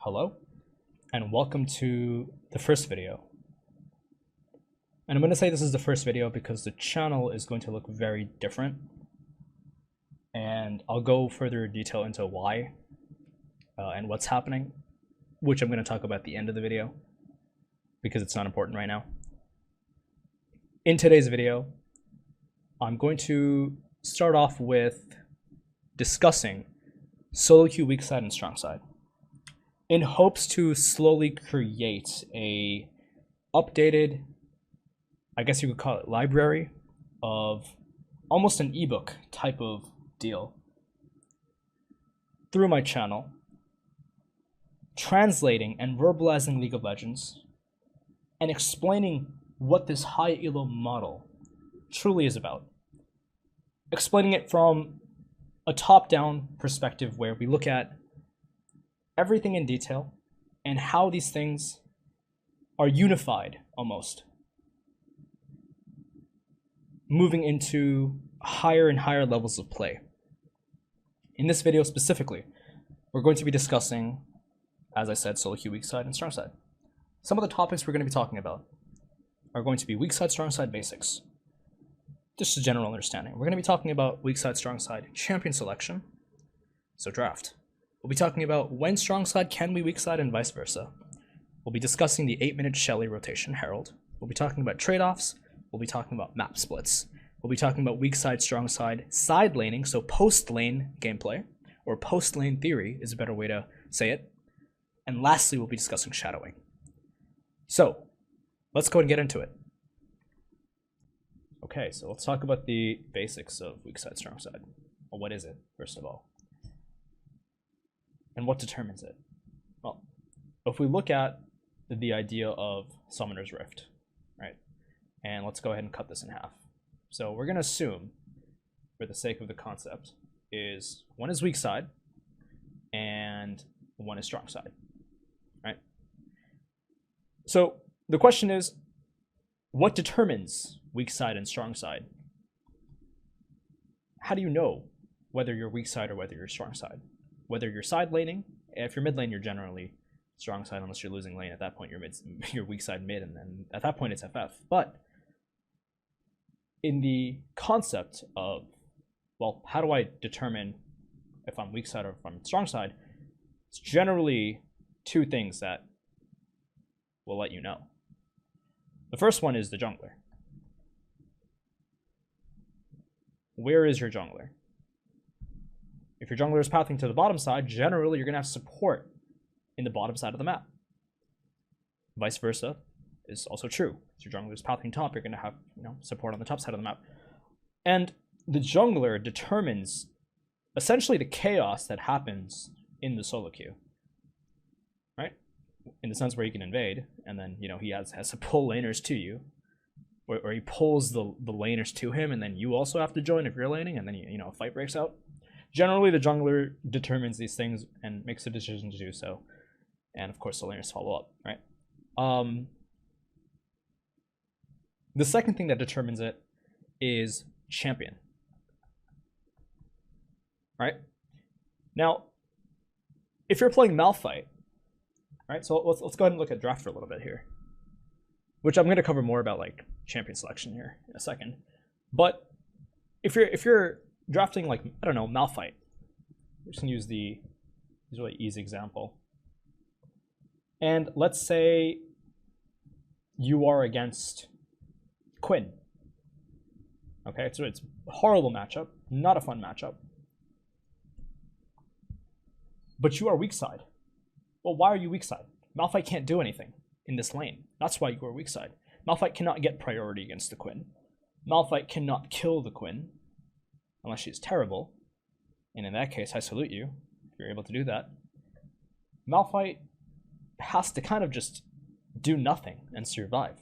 Hello, and welcome to the first video. And I'm going to say this is the first video because the channel is going to look very different. And I'll go further detail into why and what's happening, which I'm going to talk about at the end of the video because it's not important right now. In today's video, I'm going to start off with discussing solo queue, weak side, and strong side, in hopes to slowly create a updated, I guess you could call it, library of almost an ebook type of deal through my channel, translating and verbalizing League of Legends and explaining what this high elo model truly is about. Explaining it from a top-down perspective where we look at everything in detail and how these things are unified almost, moving into higher and higher levels of play. In this video specifically, we're going to be discussing, as I said, solo queue, weak side, and strong side. Some of the topics we're going to be talking about are going to be weak side, strong side basics, just a general understanding. We're going to be talking about weak side, strong side champion selection, so draft. We'll be talking about when strong side can be weak side and vice versa. We'll be discussing the 8-minute Shelly rotation herald. We'll be talking about trade-offs. We'll be talking about map splits. We'll be talking about weak side, strong side, side laning, so post-lane gameplay, or post-lane theory is a better way to say it. And lastly, we'll be discussing shadowing. So, let's go and get into it. Okay, so let's talk about the basics of weak side, strong side. Well, what is it, first of all? And what determines it? Well, if we look at the idea of Summoner's Rift, right? And let's go ahead and cut this in half. So we're going to assume, for the sake of the concept, is one is weak side and one is strong side, right? So the question is, what determines weak side and strong side? How do you know whether you're weak side or whether you're strong side? Whether you're side laning, if you're mid lane, you're generally strong side unless you're losing lane. At that point, you're weak side mid, and then at that point, it's FF. But in the concept of, well, how do I determine if I'm weak side or if I'm strong side? It's generally two things that will let you know. The first one is the jungler. Where is your jungler? If your jungler is pathing to the bottom side, generally you're going to have support in the bottom side of the map. Vice versa is also true. If your jungler is pathing top, you're going to have support on the top side of the map. And the jungler determines essentially the chaos that happens in the solo queue, right? In the sense where you can invade, and then he has to pull laners to you, or he pulls the laners to him, and then you also have to join if you're laning, and then a fight breaks out. Generally, the jungler determines these things and makes a decision to do so. And of course, the laners follow up, right? The second thing that determines it is champion, right? Now, if you're playing Malphite, right? So let's go ahead and look at draft for a little bit here, which I'm going to cover more about like champion selection here in a second. But if you're drafting like, I don't know, Malphite, we're just gonna use this really easy example. And let's say you are against Quinn. Okay, so it's a horrible matchup, not a fun matchup. But you are weak side. Well, why are you weak side? Malphite can't do anything in this lane. That's why you are weak side. Malphite cannot get priority against the Quinn. Malphite cannot kill the Quinn unless she's terrible. And in that case, I salute you if you're able to do that. Malphite has to kind of just do nothing and survive.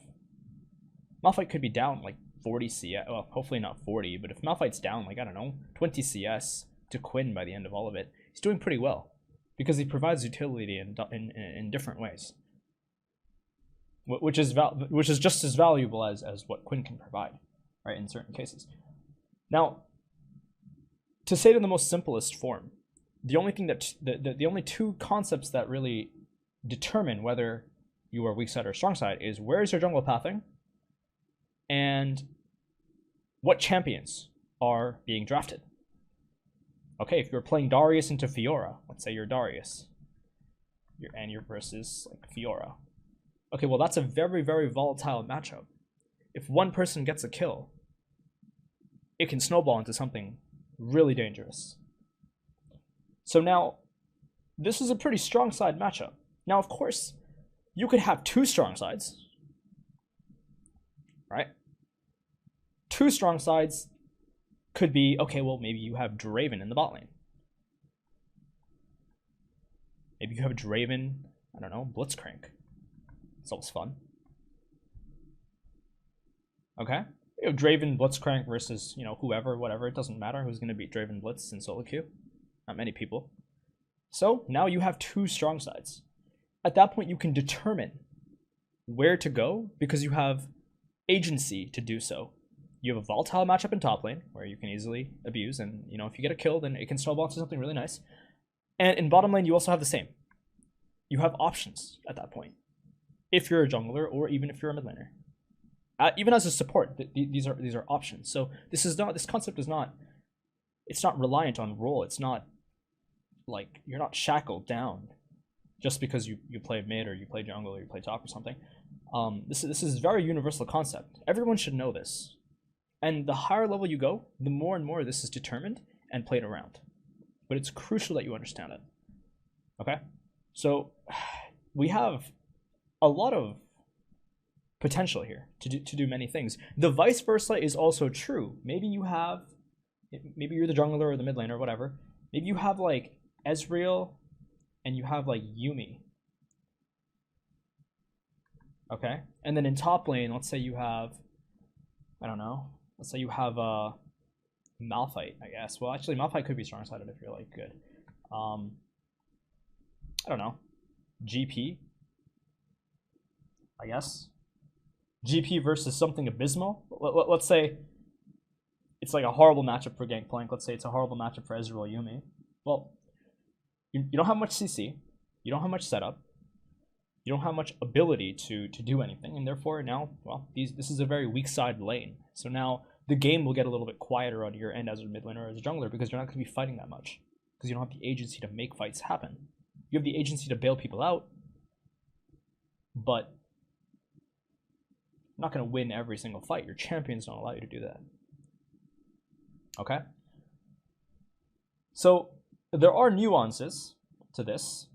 Malphite could be down like 40 CS, well, hopefully not 40, but if Malphite's down like, I don't know, 20 CS to Quinn by the end of all of it, he's doing pretty well because he provides utility in different ways, which is just as valuable as what Quinn can provide, right, in certain cases. Now, to say it in the most simplest form, the only thing that the only two concepts that really determine whether you are weak side or strong side is where is your jungle pathing and what champions are being drafted. Okay, if you're playing Darius into Fiora, let's say you're Darius, and you're versus like Fiora. Okay, well that's a very, very volatile matchup. If one person gets a kill, it can snowball into something really dangerous. So now, this is a pretty strong side matchup. Now, of course, you could have two strong sides, right? Two strong sides could be, okay, well, maybe you have Draven in the bot lane. Maybe you have Draven, I don't know, Blitzcrank. It's always fun. Okay? You have Draven, Blitzcrank versus, you know, whoever, whatever. It doesn't matter who's going to beat Draven Blitz in solo queue. Not many people. So, now you have two strong sides. At that point, you can determine where to go because you have agency to do so. You have a volatile matchup in top lane where you can easily abuse, and you know if you get a kill, then it can snowball into something really nice. And in bottom lane, you also have the same. You have options at that point, if you're a jungler or even if you're a mid laner. Even as a support, these are options. So this concept is not. It's not reliant on role. It's not like you're not shackled down just because you play mid or you play jungle or you play top or something. This is a very universal concept. Everyone should know this. And the higher level you go, the more and more this is determined and played around. But it's crucial that you understand it. Okay? So we have a lot of potential here to do many things. The vice versa is also true. Maybe you're the jungler or the mid laner or whatever. Maybe you have like Ezreal and you have like Yumi. Okay? And then in top lane, let's say you have, I don't know, let's say you have Malphite, I guess. Well, actually, Malphite could be strong-sided if you're, like, good. I don't know. GP, I guess. GP versus something abysmal. Let's say it's, like, a horrible matchup for Gangplank. Let's say it's a horrible matchup for Ezreal Yumi. Well, you don't have much CC. You don't have much setup. You don't have much ability to do anything. And therefore, now, well, this is a very weak side lane. So now the game will get a little bit quieter on your end as a mid laner or as a jungler because you're not going to be fighting that much. Because you don't have the agency to make fights happen. You have the agency to bail people out, but you're not going to win every single fight. Your champions don't allow you to do that. Okay? So there are nuances to this,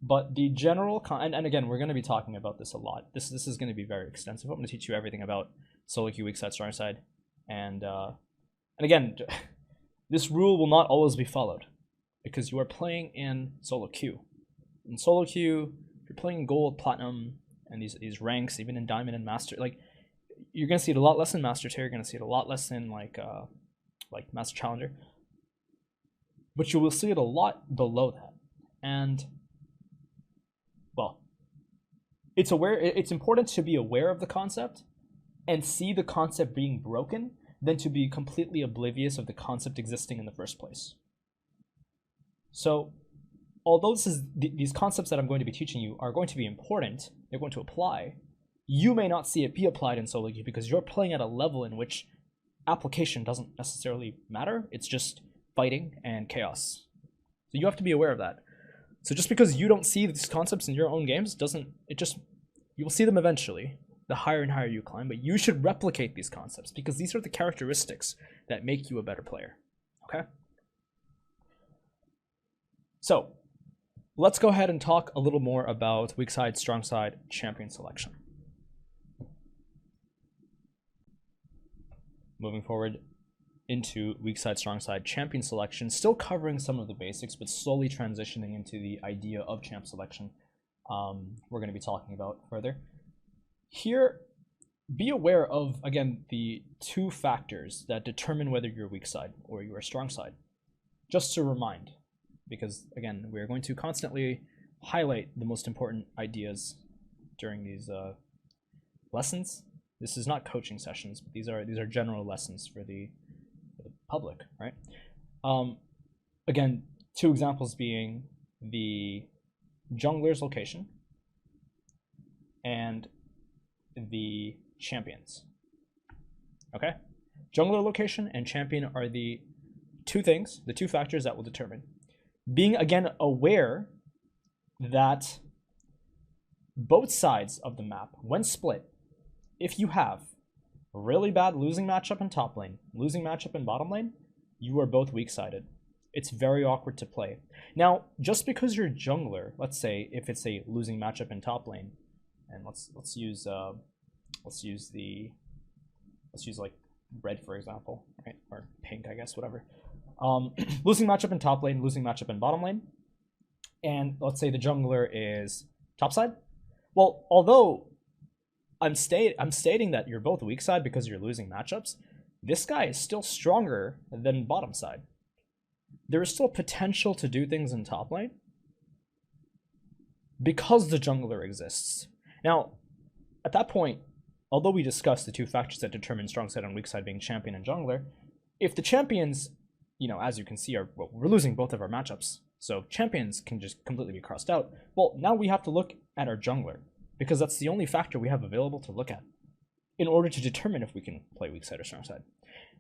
but the general and again, we're going to be talking about this a lot. This is going to be very extensive. I'm going to teach you everything about solo queue, weak side, strong side, and again, this rule will not always be followed because you are playing in solo queue. In solo queue, if you're playing gold, platinum, and these ranks, even in diamond and master, like you're going to see it a lot less in master tier. You're going to see it a lot less in like master challenger, but you will see it a lot below that. And well, it's important to be aware of the concept and see the concept being broken than to be completely oblivious of the concept existing in the first place. So, although these concepts that I'm going to be teaching you are going to be important, they're going to apply, you may not see it be applied in solo queue because you're playing at a level in which application doesn't necessarily matter. It's just fighting and chaos. So you have to be aware of that. So just because you don't see these concepts in your own games you will see them eventually, the higher and higher you climb, but you should replicate these concepts because these are the characteristics that make you a better player, okay? So let's go ahead and talk a little more about weak side, strong side, champion selection. Moving forward into weak side, strong side, champion selection, still covering some of the basics, but slowly transitioning into the idea of champ selection we're going to be talking about further. Here, be aware of, again, the two factors that determine whether you're weak side or you're strong side. Just to remind, because, again, we're going to constantly highlight the most important ideas during these lessons. This is not coaching sessions, but these are general lessons for the public, right? Again, two examples being the jungler's location and the champions. Okay? Jungler location and champion are the two things, the two factors that will determine. Being, again, aware that both sides of the map, when split, if you have a really bad losing matchup in top lane, losing matchup in bottom lane, you are both weak-sided. It's very awkward to play. Now, just because you're jungler, let's say if it's a losing matchup in top lane, and let's use like red, for example, right? Or pink, I guess, whatever. Losing matchup in top lane, losing matchup in bottom lane, and let's say the jungler is topside. Well, although I'm stating that you're both weak side because you're losing matchups, this guy is still stronger than bottom side. There is still potential to do things in top lane because the jungler exists. Now, at that point, although we discussed the two factors that determine strong side and weak side being champion and jungler, if the champions, you know, as you can see, we're losing both of our matchups, so champions can just completely be crossed out. Well, now we have to look at our jungler, because that's the only factor we have available to look at in order to determine if we can play weak side or strong side.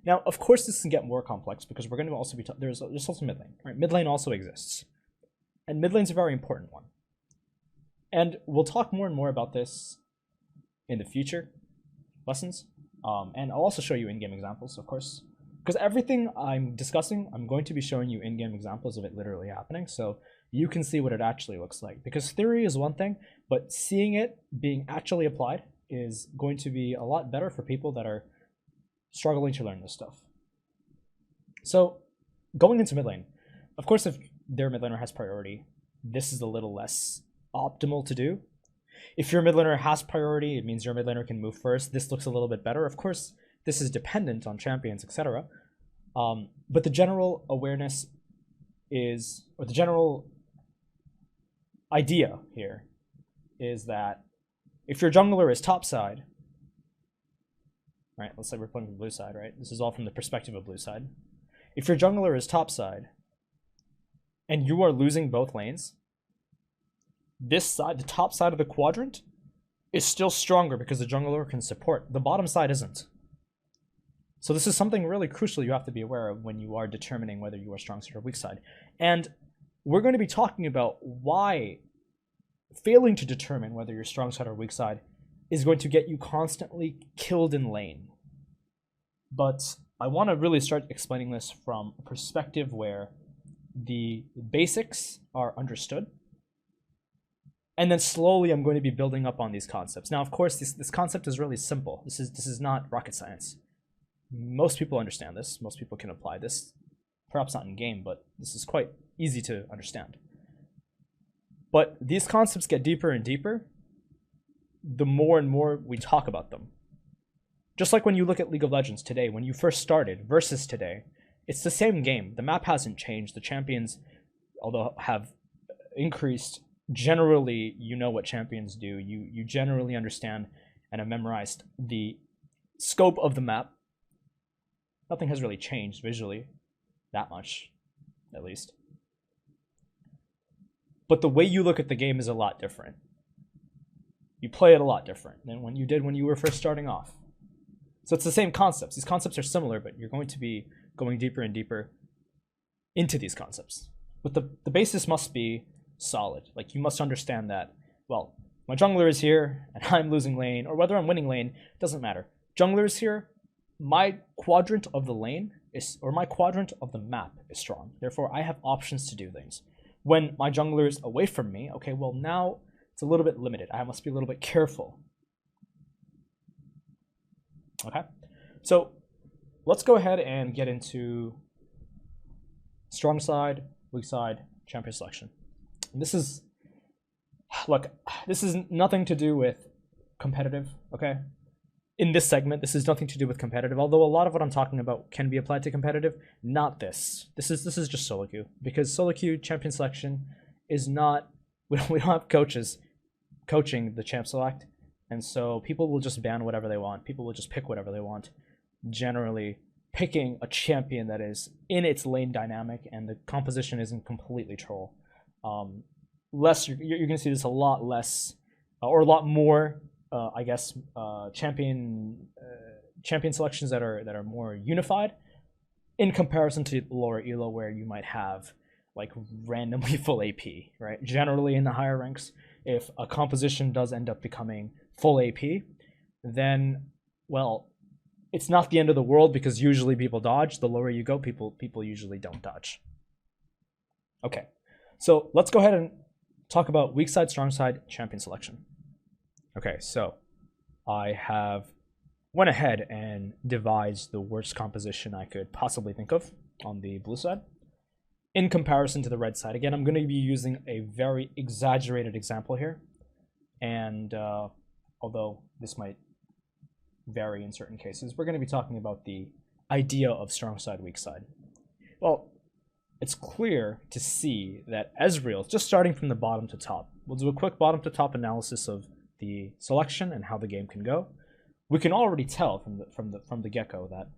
Now, of course, this can get more complex because we're going to also be there's also mid lane, right? Mid lane also exists, and mid lane's a very important one. And we'll talk more and more about this in the future lessons, and I'll also show you in-game examples, of course, because everything I'm discussing, I'm going to be showing you in-game examples of it literally happening, so you can see what it actually looks like. Because theory is one thing, but seeing it being actually applied is going to be a lot better for people that are struggling to learn this stuff. So going into mid lane, of course, if their mid laner has priority, this is a little less optimal to do. If your mid laner has priority, it means your mid laner can move first. This looks a little bit better. Of course, this is dependent on champions, etc. But the general awareness is, or the general idea here is that if your jungler is topside, right, let's say we're playing from blue side, right? This is all from the perspective of blue side. If your jungler is topside and you are losing both lanes, this side, the top side of the quadrant, is still stronger because the jungler can support. The bottom side isn't. So this is something really crucial you have to be aware of when you are determining whether you are strong side or weak side. And we're going to be talking about why failing to determine whether you're strong side or weak side is going to get you constantly killed in lane. But I want to really start explaining this from a perspective where the basics are understood. And then slowly I'm going to be building up on these concepts. Now, of course, this concept is really simple. This is not rocket science. Most people understand this. Most people can apply this. Perhaps not in game, but this is quite easy to understand. But these concepts get deeper and deeper the more and more we talk about them. Just like when you look at League of Legends today, when you first started versus today, it's the same game. The map hasn't changed. The champions, although have increased, generally you know what champions do. You generally understand and have memorized the scope of the map. Nothing has really changed visually, that much, at least. But the way you look at the game is a lot different. You play it a lot different than when you did when you were first starting off. So it's the same concepts. These concepts are similar, but you're going to be going deeper and deeper into these concepts. But the basis must be solid. Like, you must understand that, well, my jungler is here and I'm losing lane, or whether I'm winning lane, doesn't matter. Jungler is here, my quadrant of the lane is, or my quadrant of the map is strong. Therefore, I have options to do things. When my jungler is away from me, okay, well, now it's a little bit limited. I must be a little bit careful. Okay, so let's go ahead and get into strong side, weak side, champion selection. And this is, look, this is nothing to do with competitive, okay? In this segment, this is nothing to do with competitive, although a lot of what I'm talking about can be applied to competitive. Not this. This is just solo queue, because solo queue champion selection is not, we don't have coaches coaching the champ select, and so people will just ban whatever they want. People will just pick whatever they want, generally picking a champion that is in its lane dynamic and the composition isn't completely troll. You're going to see this a lot less or a lot more, I guess, champion selections that are more unified, in comparison to lower elo, where you might have like randomly full AP, right? Generally in the higher ranks, if a composition does end up becoming full AP, then, well, it's not the end of the world, because usually people dodge. The lower you go, people usually don't dodge. Okay, so let's go ahead and talk about weak side, strong side, champion selection. Okay, so I have went ahead and devised the worst composition I could possibly think of on the blue side in comparison to the red side. Again, I'm going to be using a very exaggerated example here, and although this might vary in certain cases, we're going to be talking about the idea of strong side, weak side. Well, it's clear to see that Ezreal, just starting from the bottom to top, we'll do a quick bottom to top analysis of the selection and how the game can go. We can already tell from the get-go that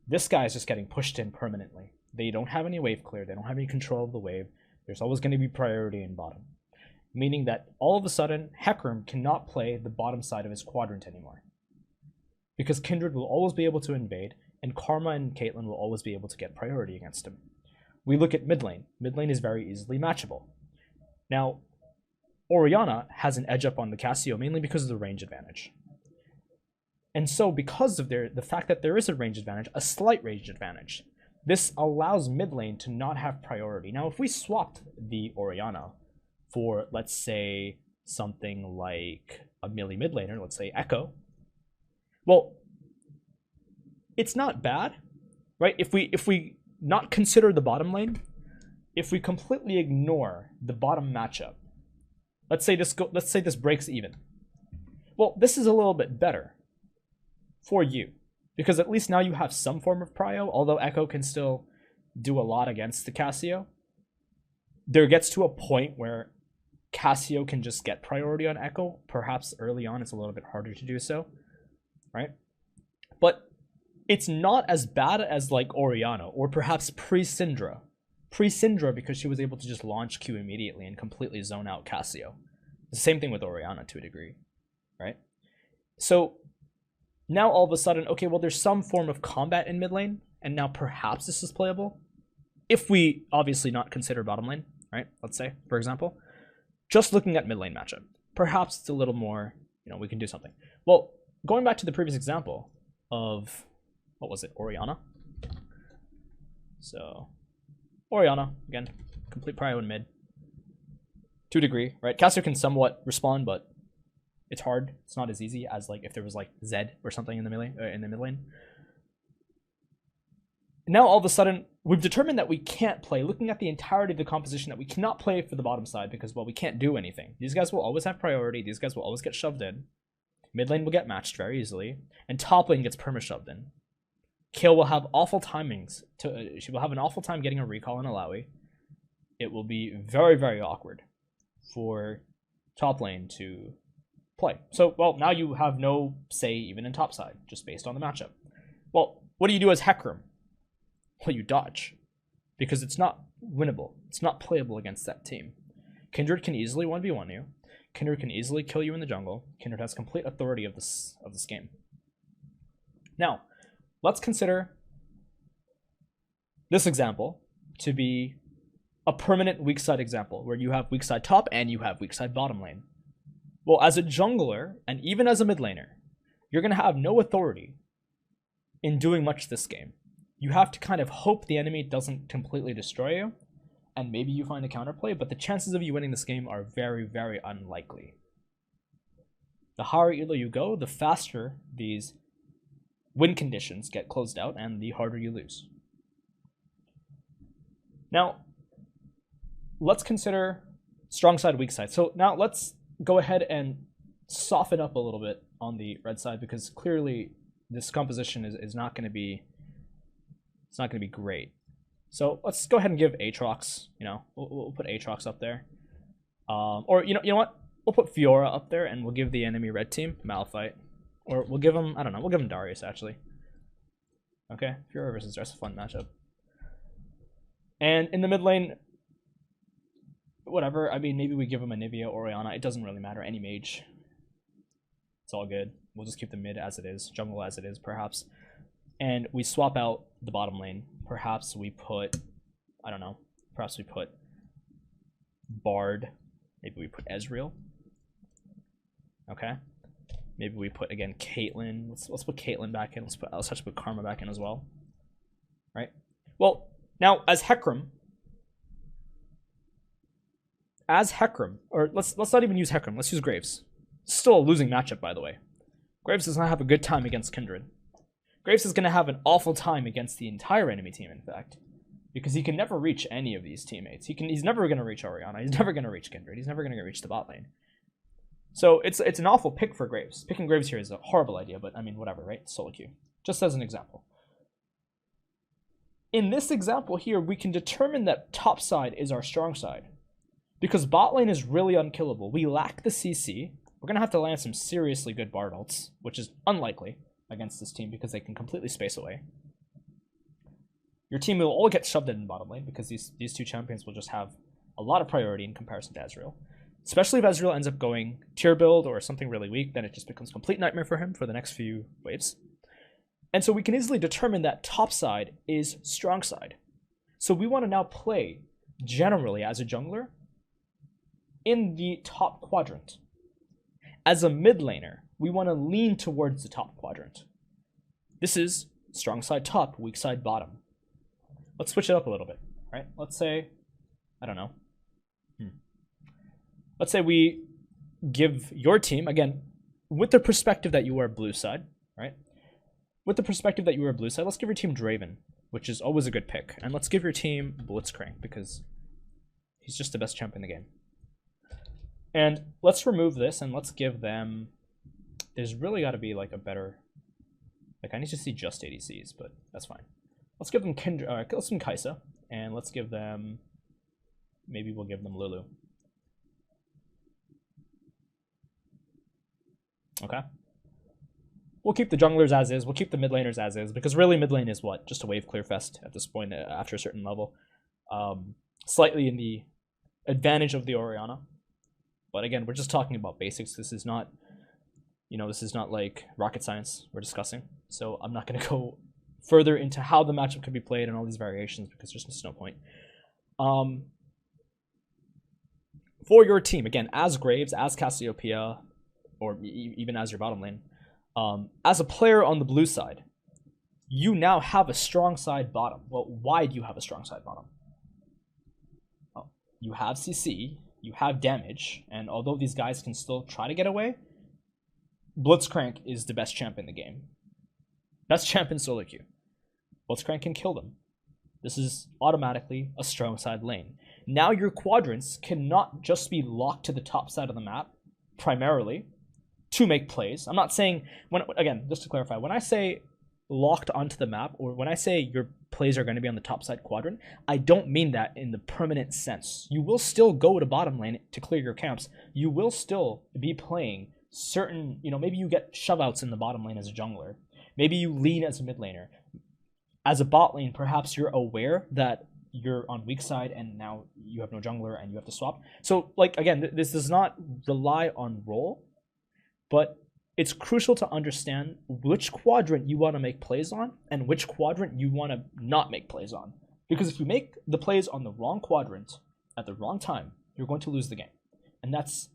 this guy is just getting pushed in permanently. They don't have any wave clear. They don't have any control of the wave. There's always going to be priority in bottom, meaning that all of a sudden Hecarim cannot play the bottom side of his quadrant anymore, because Kindred will always be able to invade, and Karma and Caitlyn will always be able to get priority against him. We look at mid lane. Mid lane is very easily matchable. Now, Orianna has an edge up on the Cassio, mainly because of the range advantage. And so because of the fact that there is a range advantage, a slight range advantage, this allows mid lane to not have priority. Now, if we swapped the Orianna for, let's say, something like a melee mid laner, let's say Echo, well, it's not bad, right? If we not consider the bottom lane, if we completely ignore the bottom matchup, let's say this breaks even. Well, this is a little bit better for you, because at least now you have some form of prio, although Echo can still do a lot against the Cassio. There gets to a point where Cassio can just get priority on Echo. Perhaps early on it's a little bit harder to do so, right? But it's not as bad as like Orianna, or perhaps pre-Syndra. Pre-Syndra, because she was able to just launch Q immediately and completely zone out Cassio. The same thing with Orianna to a degree, right? So now all of a sudden, okay, well, there's some form of combat in mid lane, and now perhaps this is playable. If we obviously not consider bottom lane, right? Let's say, for example, just looking at mid lane matchup, perhaps it's a little more, we can do something. Well, going back to the previous example of, what was it, Orianna? So, Orianna, again, complete prio in mid. To a degree, right? Cassio can somewhat respond, but it's hard. It's not as easy as like if there was like Zed or something in the mid lane. Now all of a sudden we've determined that we can't play, looking at the entirety of the composition, that we cannot play for the bottom side because, well, we can't do anything. These guys will always have priority. These guys will always get shoved in. Mid lane will get matched very easily, and top lane gets perma shoved in. Kayle will have awful timings. She will have an awful time getting a recall in Alawi. It will be very, very awkward for top lane to play. So, well, now you have no say even in top side, just based on the matchup. Well, what do you do as Hecarim? Well, you dodge, because it's not winnable. It's not playable against that team. Kindred can easily 1v1 you. Kindred can easily kill you in the jungle. Kindred has complete authority of this game. Now, let's consider this example to be a permanent weak side example, where you have weak side top and you have weak side bottom lane. Well, as a jungler, and even as a mid laner, you're going to have no authority in doing much this game. You have to kind of hope the enemy doesn't completely destroy you, and maybe you find a counterplay, but the chances of you winning this game are very, very unlikely. The higher elo you go, the faster these win conditions get closed out, and the harder you lose. Now, let's consider strong side, weak side. So now let's go ahead and soften up a little bit on the red side, because clearly this composition is not going to be, it's not going to be great. So let's go ahead and give Aatrox, we'll put Aatrox up there. Or you know what? We'll put Fiora up there, and we'll give the enemy red team Malphite. Or we'll give him, I don't know, we'll give him Darius actually. Okay, Fiora versus Darius, a fun matchup. And in the mid lane, whatever, I mean, maybe we give him a Nivea, Orianna, it doesn't really matter, any mage. It's all good. We'll just keep the mid as it is, jungle as it is, perhaps. And we swap out the bottom lane. Perhaps we put, I don't know, perhaps we put Bard. Maybe we put Ezreal. Okay. Maybe we put, again, Caitlyn. Let's put Caitlyn back in. Let's touch put Karma back in as well. Right? Well, now, as Hecarim, or let's not even use Hecarim. Let's use Graves. Still a losing matchup, by the way. Graves does not have a good time against Kindred. Graves is going to have an awful time against the entire enemy team, in fact. Because he can never reach any of these teammates. He's never going to reach Orianna. He's never going to reach Kindred. He's never going to reach the bot lane. So it's an awful pick for Graves. Picking Graves here is a horrible idea, but I mean, whatever, right? Solo queue. Just as an example. In this example here, we can determine that top side is our strong side. Because bot lane is really unkillable. We lack the CC. We're going to have to land some seriously good Bard ults, which is unlikely against this team because they can completely space away. Your team will all get shoved in bottom lane because these two champions will just have a lot of priority in comparison to Ezreal. Especially if Ezreal ends up going tier build or something really weak, then it just becomes a complete nightmare for him for the next few waves. And so we can easily determine that top side is strong side. So we want to now play generally as a jungler in the top quadrant. As a mid laner, we want to lean towards the top quadrant. This is strong side top, weak side bottom. Let's switch it up a little bit, right? Let's say, I don't know. Let's say we give your team, again, with the perspective that you are blue side, right? With the perspective that you are blue side, let's give your team Draven, which is always a good pick. And let's give your team Blitzcrank because he's just the best champ in the game. And let's remove this and let's give them, there's really got to be like a better, like I need to see just ADCs, but that's fine. Let's give them let's give them Kai'Sa, and let's give them, maybe we'll give them Lulu. Okay. We'll keep the junglers as is, we'll keep the mid laners as is, because really mid lane is what? Just a wave clear fest at this point after a certain level. Slightly in the advantage of the Orianna. But again, we're just talking about basics. This is not, this is not like rocket science we're discussing. So I'm not going to go further into how the matchup could be played and all these variations because there's just no point. For your team, again, as Graves, as Cassiopeia, or even as your bottom lane, as a player on the blue side, you now have a strong side bottom. Well, why do you have a strong side bottom? Well, you have CC, you have damage, and although these guys can still try to get away, Blitzcrank is the best champ in the game. Best champ in solo queue. Blitzcrank can kill them. This is automatically a strong side lane. Now your quadrants cannot just be locked to the top side of the map, primarily, to make plays. I'm not saying, again, just to clarify, when I say locked onto the map, or when I say your plays are going to be on the top side quadrant, I don't mean that in the permanent sense. You will still go to bottom lane to clear your camps. You will still be playing certain, maybe you get shove outs in the bottom lane as a jungler. Maybe you lean as a mid laner. As a bot lane, perhaps you're aware that you're on weak side and now you have no jungler and you have to swap. So, again, this does not rely on role, but it's crucial to understand which quadrant you want to make plays on and which quadrant you want to not make plays on. Because if you make the plays on the wrong quadrant at the wrong time, you're going to lose the game. And that's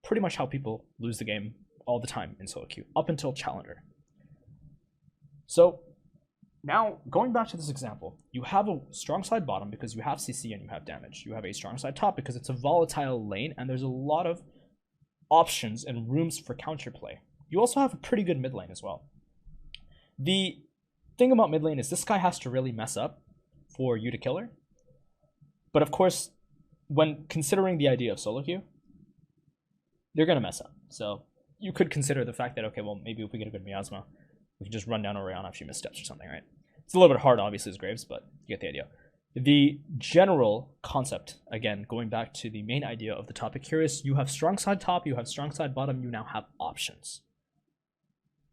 pretty much how people lose the game all the time in solo queue, up until Challenger. So, now, going back to this example, you have a strong side bottom because you have CC and you have damage. You have a strong side top because it's a volatile lane and there's a lot of options and rooms for counterplay. You also have a pretty good mid lane as well. The thing about mid lane is this guy has to really mess up for you to kill her. But of course, when considering the idea of solo queue, they're going to mess up. So you could consider the fact that, okay, well, maybe if we get a good miasma, we can just run down Orianna if she missteps or something, right? It's a little bit hard, obviously, as Graves, but you get the idea. The general concept, again, going back to the main idea of the topic here, is you have strong side top, you have strong side bottom, you now have options.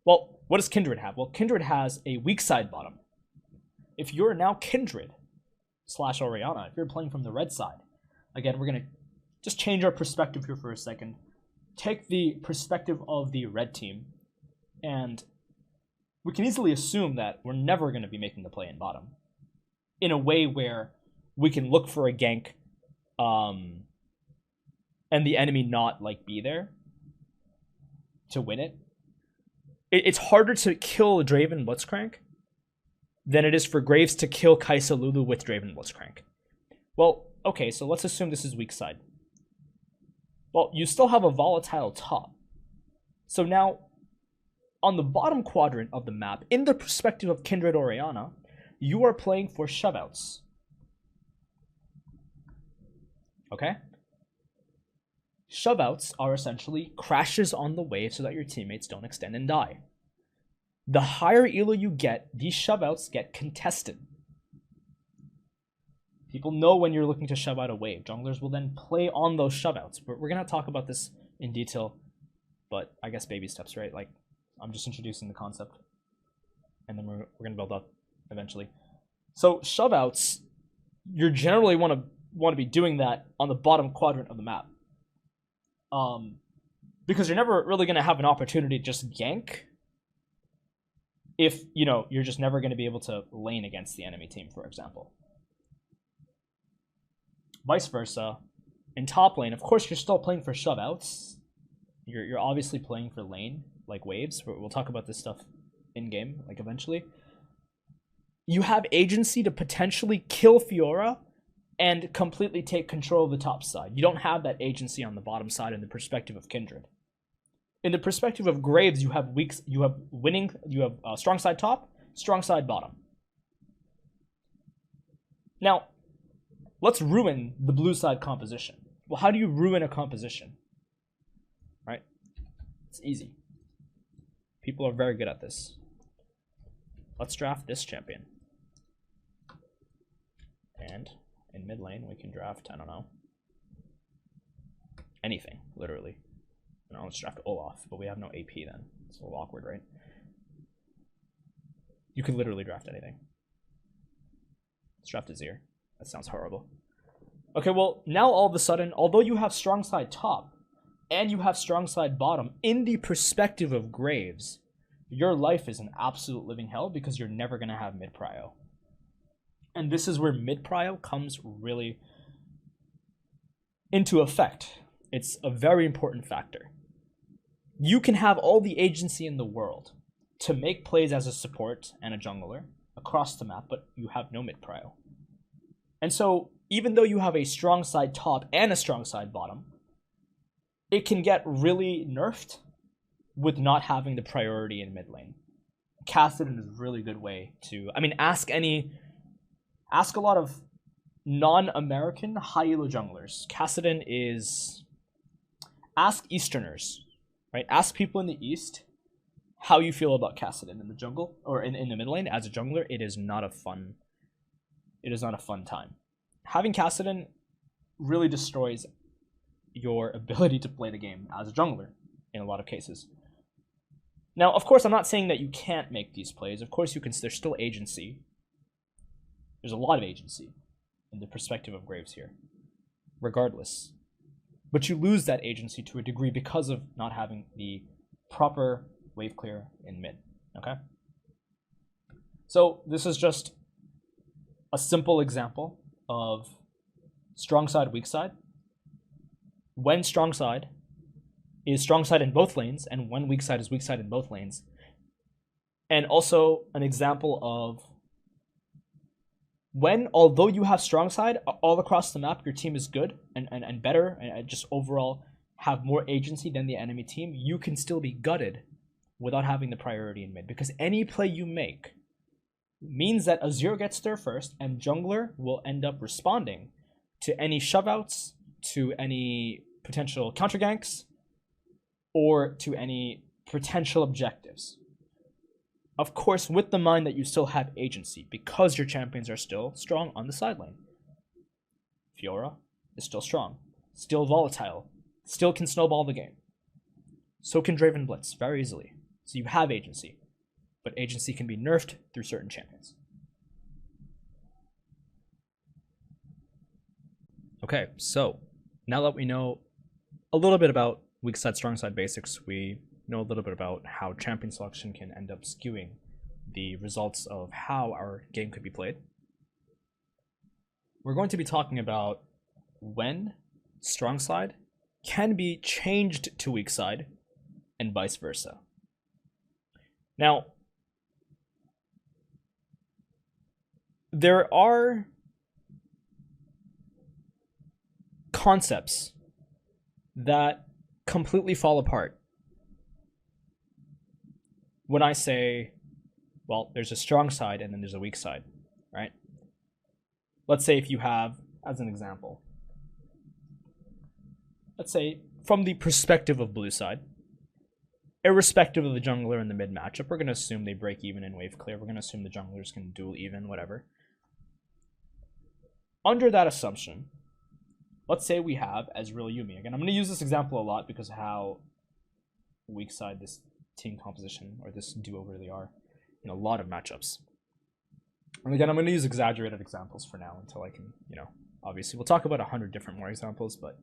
Well, what does Kindred have? Well, Kindred has a weak side bottom. If you're now Kindred / Orianna, if you're playing from the red side, again, we're going to just change our perspective here for a second take the perspective of the red team, and we can easily assume that we're never going to be making the play in bottom in a way where we can look for a gank and the enemy not like be there to win it. It's harder to kill Draven Blitzcrank than it is for Graves to kill Kai'Sa Lulu with Draven Blitzcrank. Well, okay, so let's assume this is Weakside. Well, you still have a volatile top. So now, on the bottom quadrant of the map, in the perspective of Kindred Orianna, you are playing for shoveouts. Okay? Shoveouts are essentially crashes on the wave so that your teammates don't extend and die. The higher elo you get, these shoveouts get contested. People know when you're looking to shove out a wave. Junglers will then play on those shoveouts. We're going to talk about this in detail, but I guess baby steps, right? Like, I'm just introducing the concept, and then we're going to build up eventually. So shoveouts, you generally want to be doing that on the bottom quadrant of the map. Because you're never really going to have an opportunity to just gank if, you know, you're just never going to be able to lane against the enemy team, for example. Vice versa, in top lane, of course, you're still playing for shoveouts. You're obviously playing for lane, like waves. We'll talk about this stuff in-game, like, eventually. You have agency to potentially kill Fiora and completely take control of the top side. You don't have that agency on the bottom side in the perspective of Kindred. In the perspective of Graves, you have strong side top, strong side bottom. Now, let's ruin the blue side composition. Well, how do you ruin a composition? Right? It's easy. People are very good at this. Let's draft this champion. And in mid lane, we can draft, I don't know, anything, literally. No, let's draft Olaf, but we have no AP then. It's a little awkward, right? You could literally draft anything. Let's draft Azir. That sounds horrible. Okay, well, now all of a sudden, although you have strong side top and you have strong side bottom, in the perspective of Graves, your life is an absolute living hell because you're never going to have mid prio. And this is where mid prio comes really into effect. It's a very important factor. You can have all the agency in the world to make plays as a support and a jungler across the map, but you have no mid prio. And so, even though you have a strong side top and a strong side bottom, it can get really nerfed with not having the priority in mid lane. Kassadin is a really good way to, I mean, ask a lot of non-American high elo junglers. Kassadin is, ask Easterners, right? Ask people in the East how you feel about Kassadin in the jungle, or in the mid lane as a jungler. It is not a fun time. Having Kassadin really destroys your ability to play the game as a jungler in a lot of cases. Now, of course, I'm not saying that you can't make these plays. Of course you can. There's still agency. There's a lot of agency in the perspective of Graves here, regardless. But you lose that agency to a degree because of not having the proper wave clear in mid, okay? So this is just a simple example of strong side, weak side. When strong side is strong side in both lanes, and when weak side is weak side in both lanes. And also an example of when, although you have strong side all across the map, your team is good and better, and just overall have more agency than the enemy team, you can still be gutted without having the priority in mid. Because any play you make means that Azir gets there first, and jungler will end up responding to any shoveouts, to any potential counter ganks, or to any potential objectives. Of course, with the mind that you still have agency, because your champions are still strong on the side lane. Fiora is still strong, still volatile, still can snowball the game. So can Draven Blitz, very easily. So you have agency, but agency can be nerfed through certain champions. Okay, so now that we know a little bit about weak side, strong side basics, we know a little bit about how champion selection can end up skewing the results of how our game could be played. We're going to be talking about when strong side can be changed to weak side and vice versa. Now, there are concepts that completely fall apart when I say, well, there's a strong side and then there's a weak side, right? Let's say if you have, as an example, let's say from the perspective of blue side, irrespective of the jungler in the mid matchup, we're going to assume they break even in wave clear. We're going to assume the junglers can duel even, whatever. Under that assumption, let's say we have Ezreal Yuumi. Again, I'm going to use this example a lot because of how weak side this team composition or this duo really are in a lot of matchups. And again, I'm going to use exaggerated examples for now until I can, obviously we'll talk about 100 different more examples, but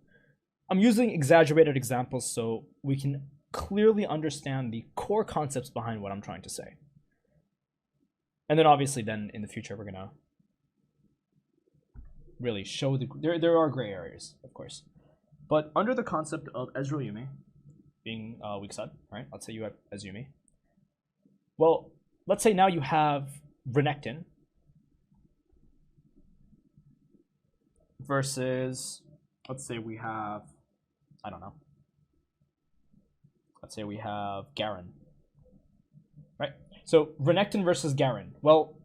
I'm using exaggerated examples so we can clearly understand the core concepts behind what I'm trying to say. And then obviously then in the future we're going to really show there are gray areas, of course. But under the concept of Ezreal Yuumi being weak side, right? Let's say you have Ezreal. Well, let's say now you have Renekton versus, let's say we have, I don't know. Let's say we have Garen, right? So Renekton versus Garen. Well,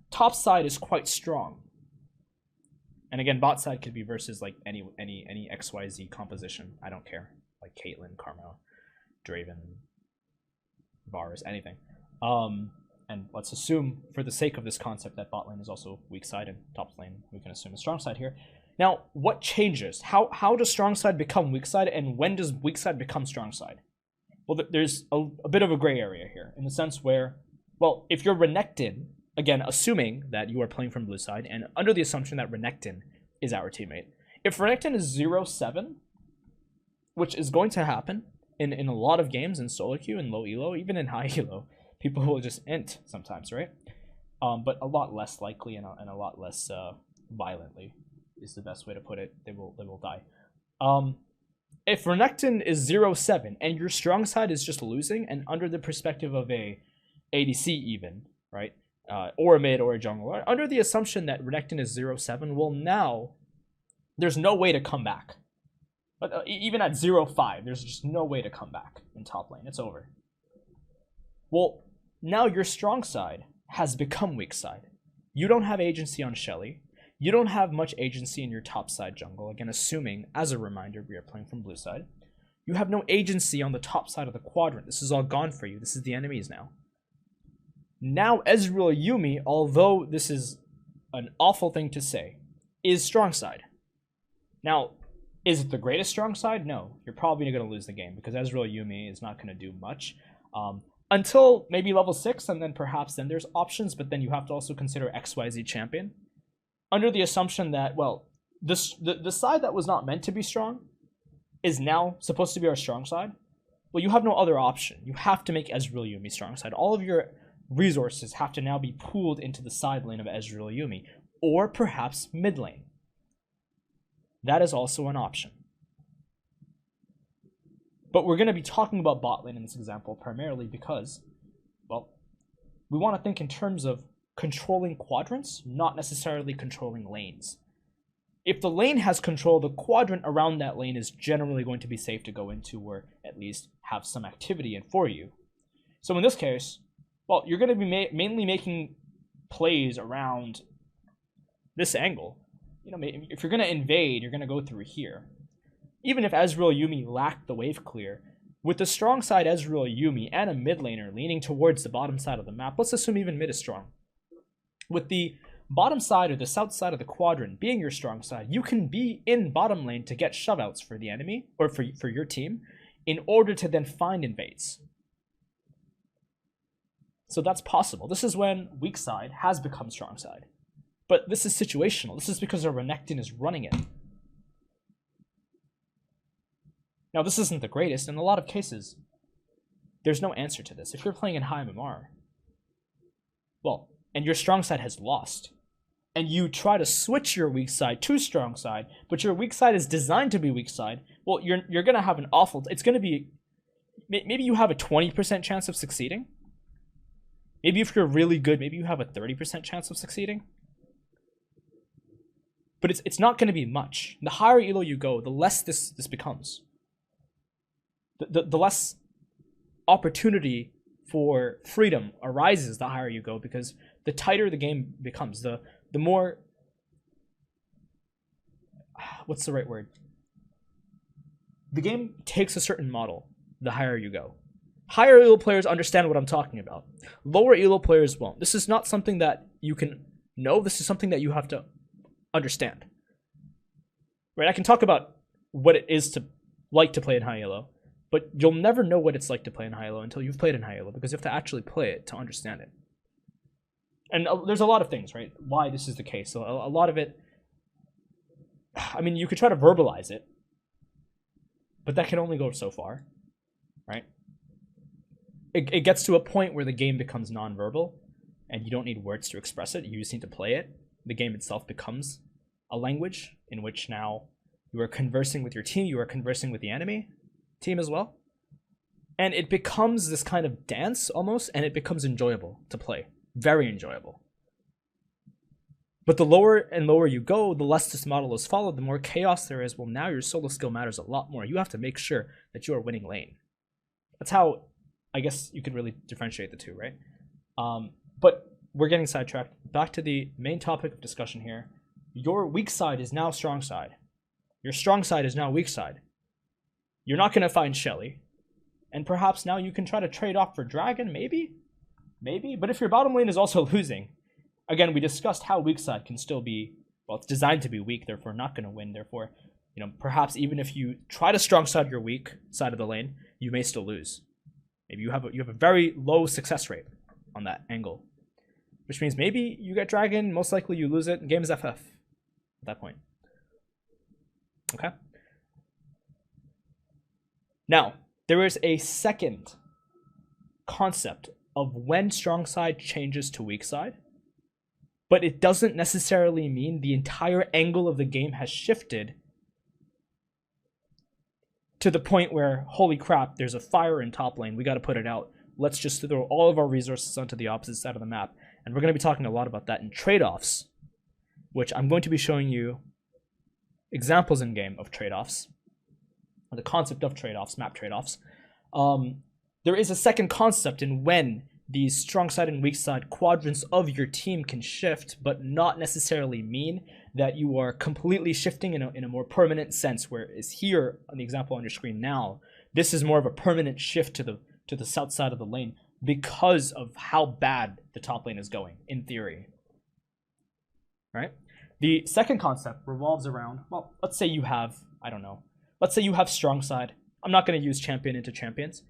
top side is quite strong. And again, bot side could be versus like any XYZ composition. I don't care. Like Caitlyn, Karma, Draven, Varus, anything. And let's assume, for the sake of this concept, that bot lane is also weak side and top lane we can assume is strong side here. Now, what changes? How does strong side become weak side, and when does weak side become strong side? Well, there's a bit of a gray area here, in the sense where, well, if you're Renekton, again, assuming that you are playing from blue side, and under the assumption that Renekton is our teammate, if Renekton is 0-7, which is going to happen in a lot of games in solo queue and low elo, even in high elo, people will just int sometimes, right? But a lot less likely and a lot less violently is the best way to put it. They will die. If Renekton is 0-7 and your strong side is just losing, and under the perspective of a ADC even, right, or a mid or a jungle, under the assumption that Renekton is 0-7, well, now there's no way to come back. But even at 0-5, there's just no way to come back in top lane. It's over. Well, now your strong side has become weak side. You don't have agency on Shelly. You don't have much agency in your top side jungle. Again, assuming, as a reminder, we are playing from blue side. You have no agency on the top side of the quadrant. This is all gone for you. This is the enemies now. Now Ezreal Yuumi, although this is an awful thing to say, is strong side. Now, is it the greatest strong side? No. You're probably going to lose the game because Ezreal Yuumi is not going to do much. Until maybe level 6, and then perhaps then there's options, but then you have to also consider XYZ champion. Under the assumption that, well, the side that was not meant to be strong is now supposed to be our strong side, well, you have no other option. You have to make Ezreal Yuumi strong side. All of your resources have to now be pooled into the side lane of Ezreal Yuumi, or perhaps mid lane. That is also an option. But we're going to be talking about bot lane in this example primarily because, well, we want to think in terms of controlling quadrants, not necessarily controlling lanes. If the lane has control, the quadrant around that lane is generally going to be safe to go into, or at least have some activity in for you. So in this case, well, you're going to be mainly making plays around this angle. If you're going to invade, you're going to go through here. Even if Ezreal Yuumi lacked the wave clear, with the strong side Ezreal Yuumi and a mid laner leaning towards the bottom side of the map, let's assume even mid is strong. With the bottom side or the south side of the quadrant being your strong side, you can be in bottom lane to get shove-outs for the enemy, or for your team, in order to then find invades. So that's possible. This is when weak side has become strong side. But this is situational. This is because our Renekton is running it. Now, this isn't the greatest. In a lot of cases, there's no answer to this. If you're playing in high MMR, well, and your strong side has lost, and you try to switch your weak side to strong side, but your weak side is designed to be weak side, well, you're going to have an awful... It's going to be... Maybe you have a 20% chance of succeeding. Maybe if you're really good, maybe you have a 30% chance of succeeding. But it's not going to be much. The higher elo you go, the less this becomes. The less opportunity for freedom arises the higher you go, because the tighter the game becomes, the more... What's the right word? The game takes a certain model the higher you go. Higher elo players understand what I'm talking about. Lower elo players won't. This is not something that you can know. This is something that you have to understand. Right? I can talk about what it is to like to play in high elo, but you'll never know what it's like to play in high elo until you've played in high elo, because you have to actually play it to understand it. And there's a lot of things, right? Why this is the case. So a lot of it, I mean, you could try to verbalize it, but that can only go so far, right? It gets to a point where the game becomes nonverbal, and you don't need words to express it. You just need to play it. The game itself becomes a language in which now you are conversing with your team, you are conversing with the enemy team as well. And it becomes this kind of dance almost, and it becomes enjoyable to play. Very enjoyable. But the lower and lower you go, the less this model is followed, the more chaos there is. Well, now your solo skill matters a lot more. You have to make sure that you are winning lane. That's how, I guess, you could really differentiate the two, right? But we're getting sidetracked. Back to the main topic of discussion here. Your weak side is now strong side. Your strong side is now weak side. You're not going to find Shelly. And perhaps now you can try to trade off for Dragon, maybe? Maybe. But if your bottom lane is also losing, again, we discussed how weak side can still be, well, it's designed to be weak, therefore not going to win. Therefore, you know, perhaps even if you try to strong side your weak side of the lane, you may still lose. Maybe you have a very low success rate on that angle, which means maybe you get Dragon, most likely you lose it, and game is FF at that point. Okay? Now, there is a second concept of when strong side changes to weak side, but it doesn't necessarily mean the entire angle of the game has shifted to the point where, holy crap, there's a fire in top lane, we got to put it out. Let's just throw all of our resources onto the opposite side of the map. And we're going to be talking a lot about that in trade-offs, which I'm going to be showing you examples in game of trade-offs, or the concept of trade-offs, map trade-offs. There is a second concept in when these strong side and weak side quadrants of your team can shift, but not necessarily mean that you are completely shifting in a more permanent sense, whereas here on the example on your screen now, this is more of a permanent shift to the south side of the lane because of how bad the top lane is going, in theory. Right? The second concept revolves around, well, let's say you have, I don't know, let's say you have strong side. I'm not going to use champion into champions,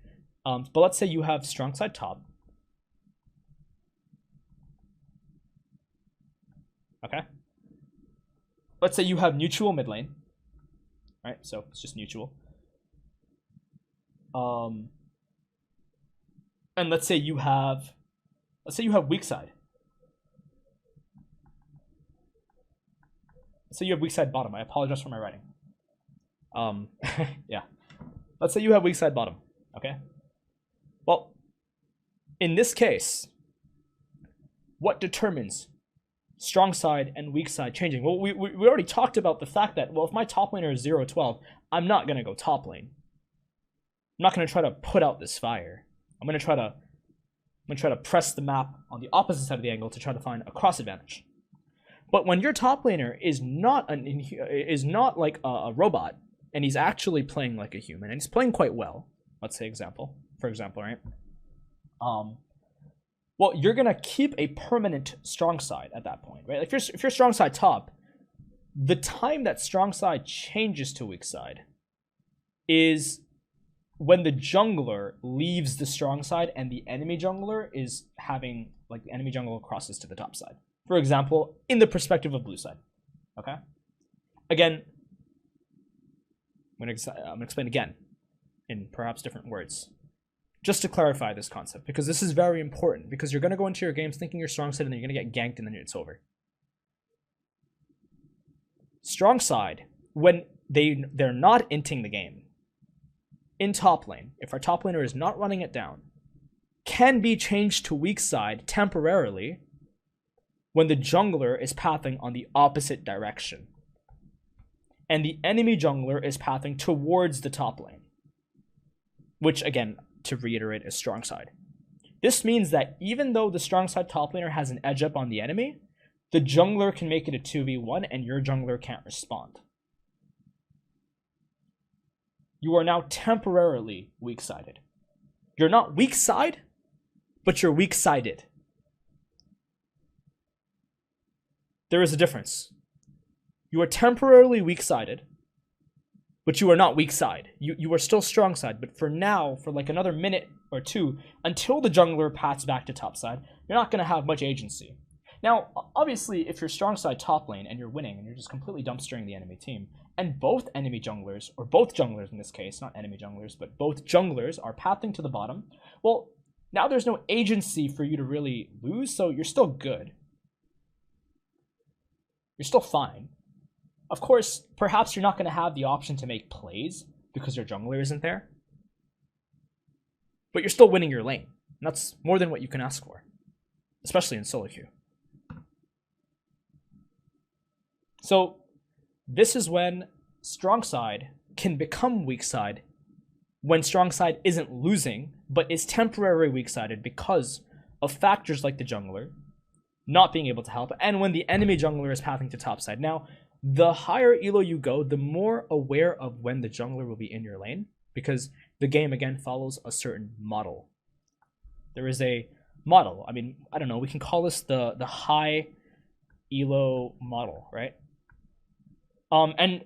but let's say you have strong side top. Okay? Let's say you have neutral mid lane. Right? So it's just neutral. And let's say you have weak side. So you have weak side bottom. I apologize for my writing. Yeah. Let's say you have weak side bottom. Okay? Well, in this case, what determines strong side and weak side changing? Well, we already talked about the fact that, well, if my top laner is 0-12, I'm not going to go top lane. I'm not going to try to put out this fire. I'm going to try to press the map on the opposite side of the angle to try to find a cross advantage. But when your top laner is not like a robot, and he's actually playing like a human, and he's playing quite well, let's say for example, right? Well, you're gonna keep a permanent strong side at that point, right? Like if you're strong side top, the time that strong side changes to weak side is when the jungler leaves the strong side and the enemy jungler is having, like, the enemy jungler crosses to the top side. For example, in the perspective of blue side. Okay? Again, I'm gonna explain again. in perhaps different words. Just to clarify this concept, because this is very important, because you're going to go into your games thinking you're strong side and then you're going to get ganked and then it's over. Strong side, when they're not inting the game, in top lane, if our top laner is not running it down, can be changed to weak side temporarily when the jungler is pathing on the opposite direction and the enemy jungler is pathing towards the top lane, which again, to reiterate, is strong side. This means that even though the strong side top laner has an edge up on the enemy, the jungler can make it a 2v1 and your jungler can't respond. You are now temporarily weak-sided. You're not weak-side, but you're weak-sided. There is a difference. You are temporarily weak-sided, but you are not weak side. You are still strong side, but for now, for like another minute or two, until the jungler paths back to top side, you're not going to have much agency. Now, obviously, if you're strong side top lane and you're winning and you're just completely dumpstering the enemy team, and both enemy junglers, or both junglers in this case, not enemy junglers, but both junglers are pathing to the bottom, well, now there's no agency for you to really lose, so you're still good. You're still fine. Of course, perhaps you're not going to have the option to make plays because your jungler isn't there. But you're still winning your lane. And that's more than what you can ask for. Especially in solo queue. So, this is when strong side can become weak side when strong side isn't losing, but is temporarily weak-sided because of factors like the jungler not being able to help, and when the enemy jungler is pathing to top side. Now, the higher elo you go, the more aware of when the jungler will be in your lane, because the game, again, follows a certain model. There is a model. I mean, I don't know, we can call this the high elo model, right? And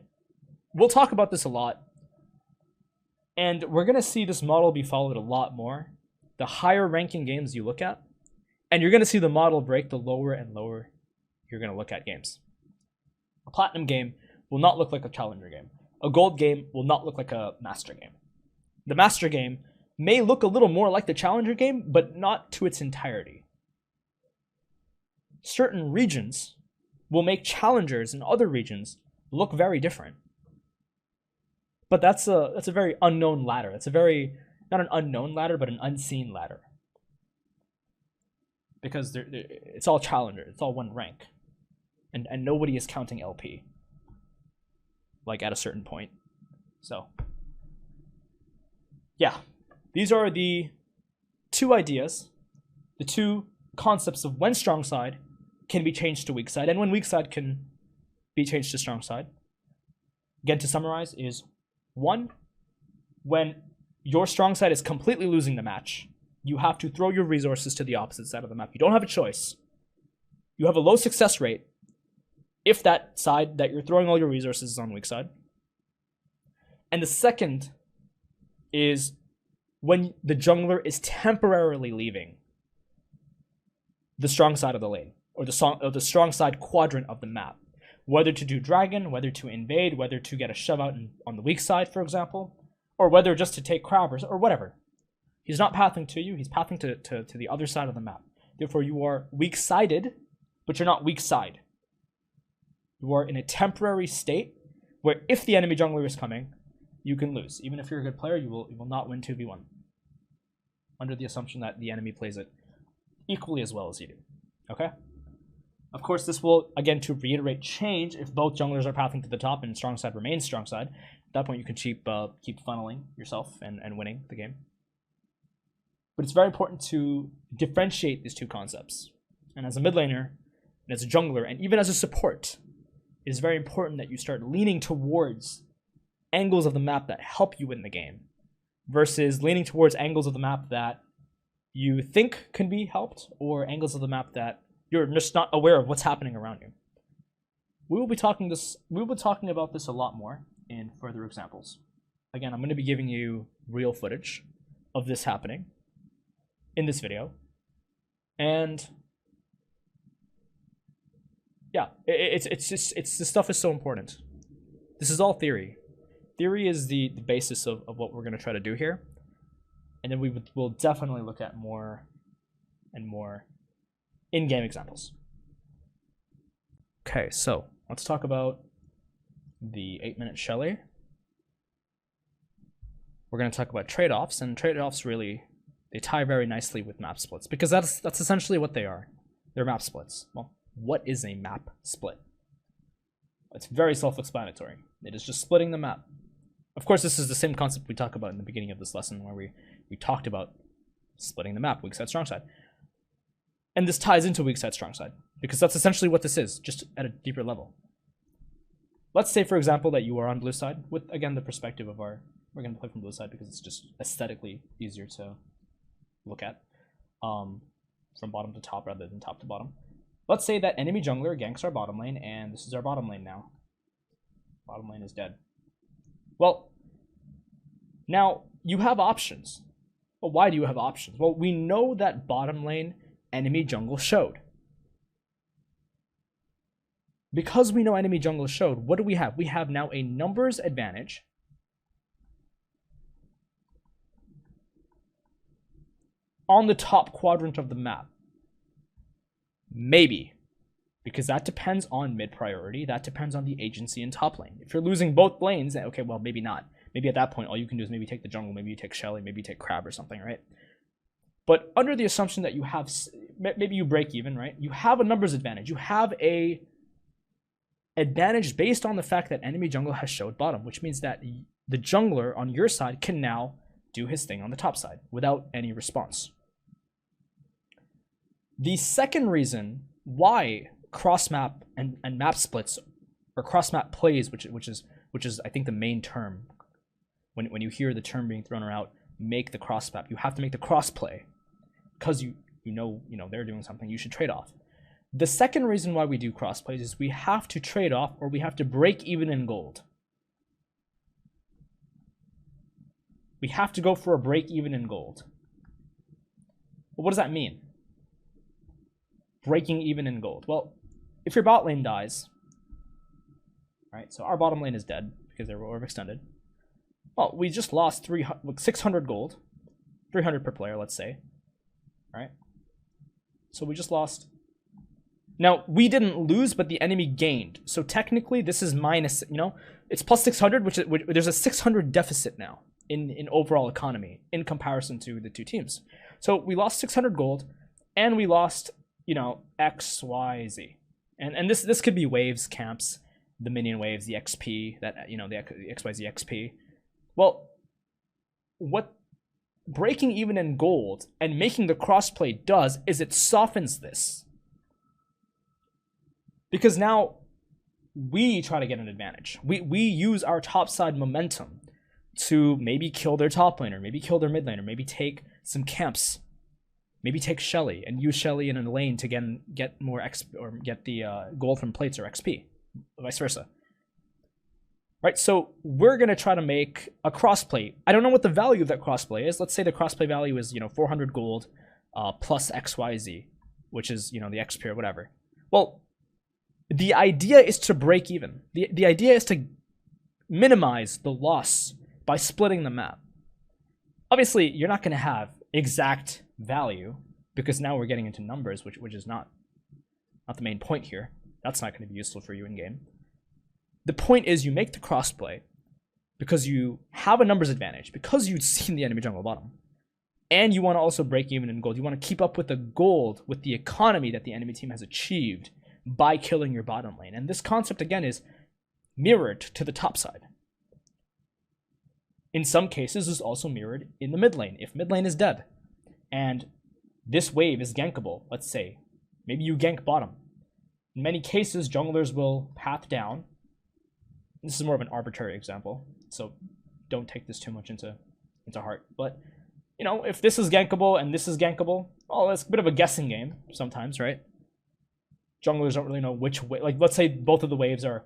we'll talk about this a lot, and we're going to see this model be followed a lot more the higher ranking games you look at, and you're going to see the model break the lower and lower you're going to look at games. A platinum game will not look like a challenger game. A gold game will not look like a master game. The master game may look a little more like the challenger game, but not to its entirety. Certain regions will make challengers in other regions look very different. But that's a very unknown ladder. It's a very, not an unknown ladder, but an unseen ladder. Because it's all challenger, it's all one rank. And nobody is counting LP. Like at a certain point. So, yeah. These are the two ideas, the two concepts of when strong side can be changed to weak side, and when weak side can be changed to strong side. Again, to summarize, is 1, when your strong side is completely losing the match, you have to throw your resources to the opposite side of the map. You don't have a choice. You have a low success rate if that side that you're throwing all your resources is on weak side. And the second is when the jungler is temporarily leaving the strong side of the lane, or the strong side quadrant of the map. Whether to do dragon, whether to invade, whether to get a shove out on the weak side, for example, or whether just to take crab or whatever. He's not pathing to you, he's pathing to the other side of the map. Therefore, you are weak-sided, but you're not weak side. You are in a temporary state where if the enemy jungler is coming, you can lose. Even if you're a good player, you will not win 2v1. Under the assumption that the enemy plays it equally as well as you do. Okay? Of course, this will, again, to reiterate, change if both junglers are pathing to the top and strong side remains strong side. At that point, you can keep funneling yourself and winning the game. But it's very important to differentiate these two concepts. And as a mid laner, and as a jungler, and even as a support, it is very important that you start leaning towards angles of the map that help you win the game, versus leaning towards angles of the map that you think can be helped, or angles of the map that you're just not aware of what's happening around you. We will be talking about this a lot more in further examples. Again, I'm going to be giving you real footage of this happening in this video. And yeah, it's this stuff is so important. This is all theory. theory is the basis of what we're going to try to do here. And then we'll definitely look at more and more in-game examples. Okay, so let's talk about the 8-minute Shelly. We're going to talk about trade-offs, and trade-offs really, they tie very nicely with map splits, because that's essentially what they are. They're map splits. Well, what is a map split? It's very self-explanatory. It is just splitting the map. Of course, this is the same concept we talked about in the beginning of this lesson, where we talked about splitting the map, Weakside, Strongside. And this ties into Weakside, Strongside, because that's essentially what this is, just at a deeper level. Let's say, for example, that you are on blue side, with, again, the perspective of we're going to play from blue side because it's just aesthetically easier to look at, from bottom to top rather than top to bottom. Let's say that enemy jungler ganks our bottom lane, and this is our bottom lane now. Bottom lane is dead. Well, now you have options. But why do you have options? Well, we know that bottom lane enemy jungle showed. Because we know enemy jungle showed, what do we have? We have now a numbers advantage on the top quadrant of the map. Maybe. Because that depends on mid priority. That depends on the agency in top lane. If you're losing both lanes, then okay, well, maybe not. Maybe at that point, all you can do is maybe take the jungle, maybe you take Shelly, maybe you take Crab or something, right? But under the assumption that you have, maybe you break even, right? You have a numbers advantage. You have a advantage based on the fact that enemy jungle has showed bottom, which means that the jungler on your side can now do his thing on the top side without any response. The second reason why cross map and map splits, or cross map plays, which is I think the main term, when you hear the term being thrown around, make the cross map, you have to make the cross play because you know they're doing something, you should trade off. The second reason why we do cross plays is we have to trade off, or we have to break even in gold. We have to go for a break even in gold. Well, what does that mean? Breaking even in gold. Well, if your bot lane dies, right? So our bottom lane is dead because they were overextended. Well, we just lost 600 gold, 300 per player, let's say, right? So we just lost. Now we didn't lose, but the enemy gained. So technically, this is minus. It's plus 600, which there's a 600 deficit now in overall economy in comparison to the two teams. So we lost 600 gold, and we lost X, Y, Z. And this could be waves, camps, the minion waves, the XP, that the XYZ XP. Well, what breaking even in gold and making the crossplay does is it softens this. Because now we try to get an advantage. We use our top side momentum to maybe kill their top laner, maybe kill their mid laner, maybe take some camps. Maybe take Shelly and use Shelly in a lane to get more XP, or get the gold from plates or XP, vice versa. Right, so we're going to try to make a crossplay. I don't know what the value of that crossplay is. Let's say the crossplay value is 400 gold plus XYZ, which is the XP or whatever. Well, the idea is to break even. The idea is to minimize the loss by splitting the map. Obviously, you're not going to have exact value because now we're getting into numbers, which is not the main point here. That's not going to be useful for you in game. The point is you make the crossplay because you have a numbers advantage, because you've seen the enemy jungle bottom, and you want to also break even in gold. You want to keep up with the gold, with the economy that the enemy team has achieved by killing your bottom lane. And this concept again is mirrored to the top side. In some cases, is also mirrored in the mid lane. If mid lane is dead, and this wave is gankable, let's say, maybe you gank bottom. In many cases, junglers will path down. This is more of an arbitrary example, so don't take this too much into heart. But, if this is gankable and this is gankable, well, it's a bit of a guessing game sometimes, right? Junglers don't really know which way. Like, let's say both of the waves are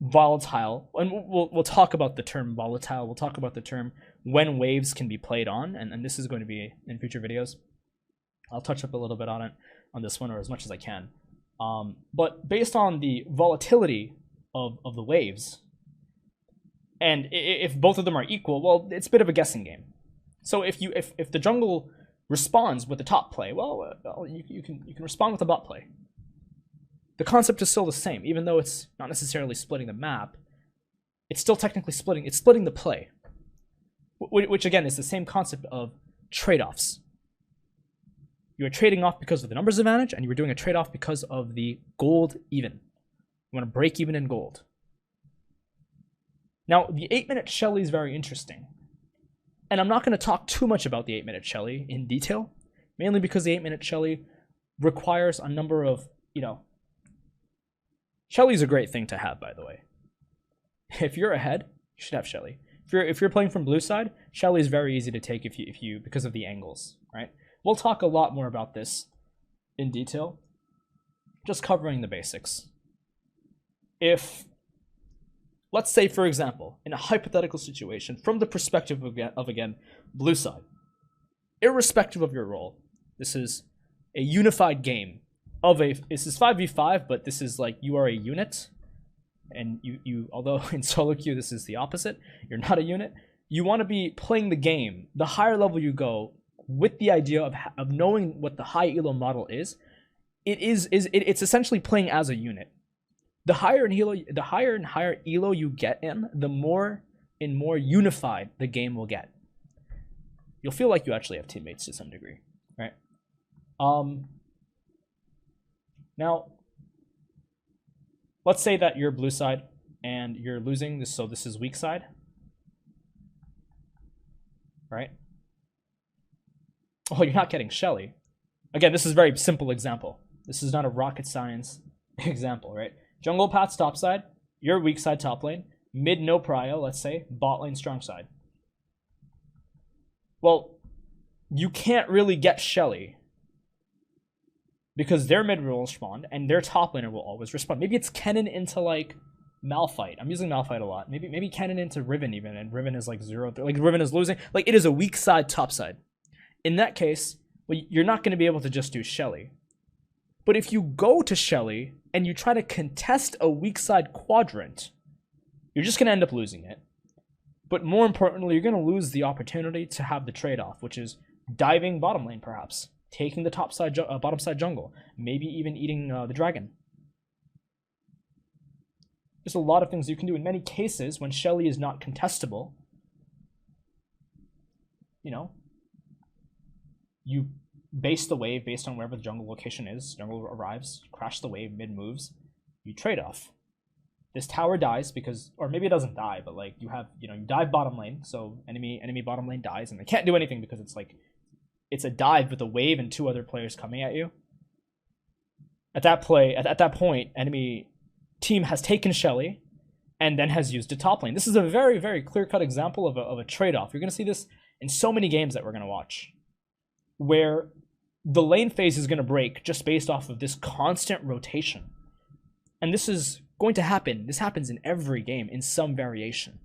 volatile, and we'll talk about the term volatile. We'll talk about the term when waves can be played on, and this is going to be in future videos. I'll touch up a little bit on it on this one, or as much as I can. But based on the volatility of the waves, And if both of them are equal, well, it's a bit of a guessing game. So if the jungle responds with the top play, well, you can respond with the bot play. The concept is still the same, even though it's not necessarily splitting the map. It's still technically splitting. It's splitting the play, which again is the same concept of trade-offs. You are trading off because of the numbers advantage, and you are doing a trade-off because of the gold even. You want to break even in gold. Now, the 8-minute Shelly is very interesting. And I'm not going to talk too much about the 8-minute Shelly in detail, mainly because the 8-minute Shelly requires a number of, Shelly's a great thing to have, by the way. If you're ahead, you should have Shelly. If you're playing from blue side, Shelly is very easy to take if you because of the angles, right? We'll talk a lot more about this in detail, just covering the basics. If, let's say, for example, in a hypothetical situation, from the perspective of again, blue side, irrespective of your role, this is a unified game this is 5v5, but this is like you are a unit, and you although in solo queue this is the opposite, you're not a unit. You want to be playing the game. The higher level you go, with the idea of knowing what the high elo model is, it's essentially playing as a unit. The higher and higher elo you get in, the more unified the game will get. You'll feel like you actually have teammates to some degree, right? Now, let's say that you're blue side and you're losing this, so this is weak side, right? Oh, you're not getting Shelly. Again, this is a very simple example. This is not a rocket science example, right? Jungle paths top side, you're weak side top lane, mid no prio, let's say, bot lane strong side. Well, you can't really get Shelly because their mid will respond and their top laner will always respond. Maybe it's Kennen into like Malphite. I'm using Malphite a lot. Maybe Kennen into Riven even, and Riven is like 0-3. Like Riven is losing. Like it is a weak side top side. In that case, well, you're not going to be able to just do Shelly. But if you go to Shelly and you try to contest a weak side quadrant, you're just going to end up losing it. But more importantly, you're going to lose the opportunity to have the trade-off, which is diving bottom lane perhaps, taking the top side, bottom side jungle, maybe even eating the dragon. There's a lot of things you can do. In many cases, when Shelly is not contestable, you base the wave based on wherever the jungle location is. Jungle arrives, crash the wave, mid moves, you trade off. This tower dies because, or maybe it doesn't die, but like you have, you dive bottom lane, so enemy bottom lane dies, and they can't do anything because it's like, it's a dive with a wave and 2 other players coming at you. At that point, enemy team has taken Shelly and then has used a top lane. This is a very, very clear-cut example of a trade-off. You're going to see this in so many games that we're going to watch, where the lane phase is going to break just based off of this constant rotation. And this is going to happen. This happens in every game in some variation.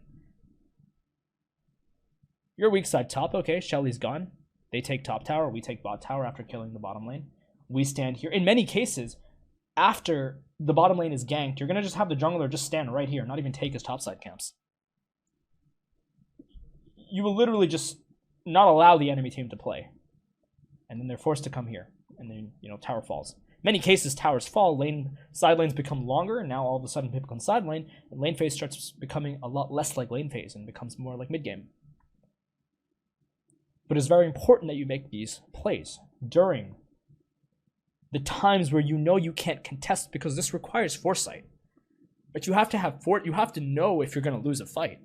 You're weak side top. Okay, Shelly's gone. They take top tower. We take bot tower after killing the bottom lane. We stand here. In many cases, after the bottom lane is ganked, you're going to just have the jungler just stand right here, not even take his topside camps. You will literally just not allow the enemy team to play. And then they're forced to come here. And then, tower falls. In many cases, towers fall, side lanes become longer, and now all of a sudden people on side lane, and lane phase starts becoming a lot less like lane phase and becomes more like mid game. But it's very important that you make these plays during the times where you can't contest, because this requires foresight. But you have to know if you're going to lose a fight.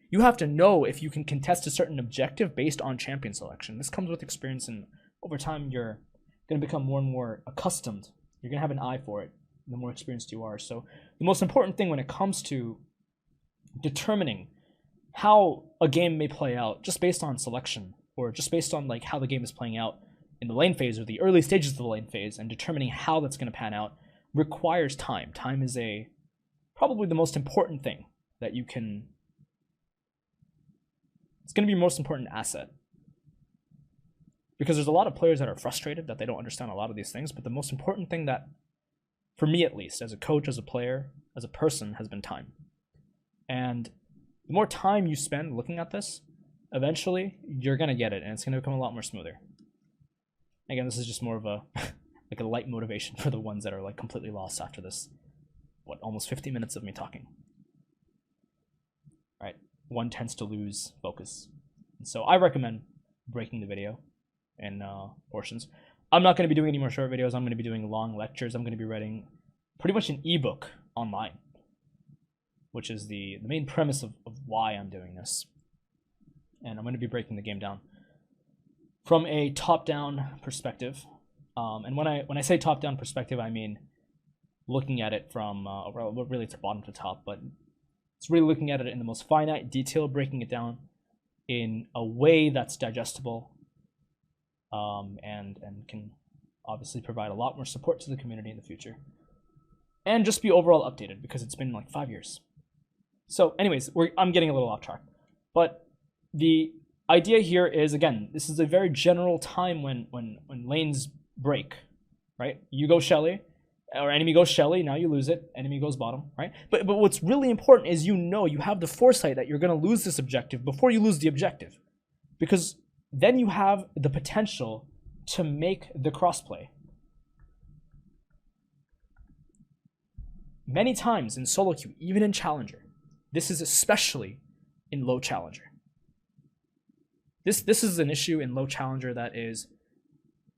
You have to know if you can contest a certain objective based on champion selection. This comes with experience, and over time you're going to become more and more accustomed. You're going to have an eye for it the more experienced you are. So the most important thing when it comes to determining how a game may play out just based on selection, or just based on like how the game is playing out in the lane phase or the early stages of the lane phase, and determining how that's going to pan out, requires time. Time is probably the most important thing that you can. It's going to be your most important asset, because there's a lot of players that are frustrated that they don't understand a lot of these things. But the most important thing that, for me at least, as a coach, as a player, as a person, has been time. And The more time you spend looking at this, eventually you're gonna get it, and it's gonna become a lot more smoother. Again, this is just more of a like a light motivation for the ones that are like completely lost after this. What, almost 50 minutes of me talking. Right, one tends to lose focus. And so I recommend breaking the video in portions. I'm not going to be doing any more short videos. I'm going to be doing long lectures. I'm going to be writing pretty much an ebook online, which is the main premise of why I'm doing this. And I'm going to be breaking the game down from a top-down perspective. And when I say top-down perspective, I mean looking at it from really it's bottom to top, but it's really looking at it in the most finite detail, breaking it down in a way that's digestible, and can obviously provide a lot more support to the community in the future, and just be overall updated because it's been like 5 years. So, anyways, I'm getting a little off track, but the idea here is, again, this is a very general time when lanes break, right? You go Shelly, or enemy goes Shelly, now you lose it, enemy goes bottom, right? But what's really important is you have the foresight that you're going to lose this objective before you lose the objective, because then you have the potential to make the crossplay. Many times in solo queue, even in Challenger, this is especially in low Challenger. This is an issue in low Challenger that is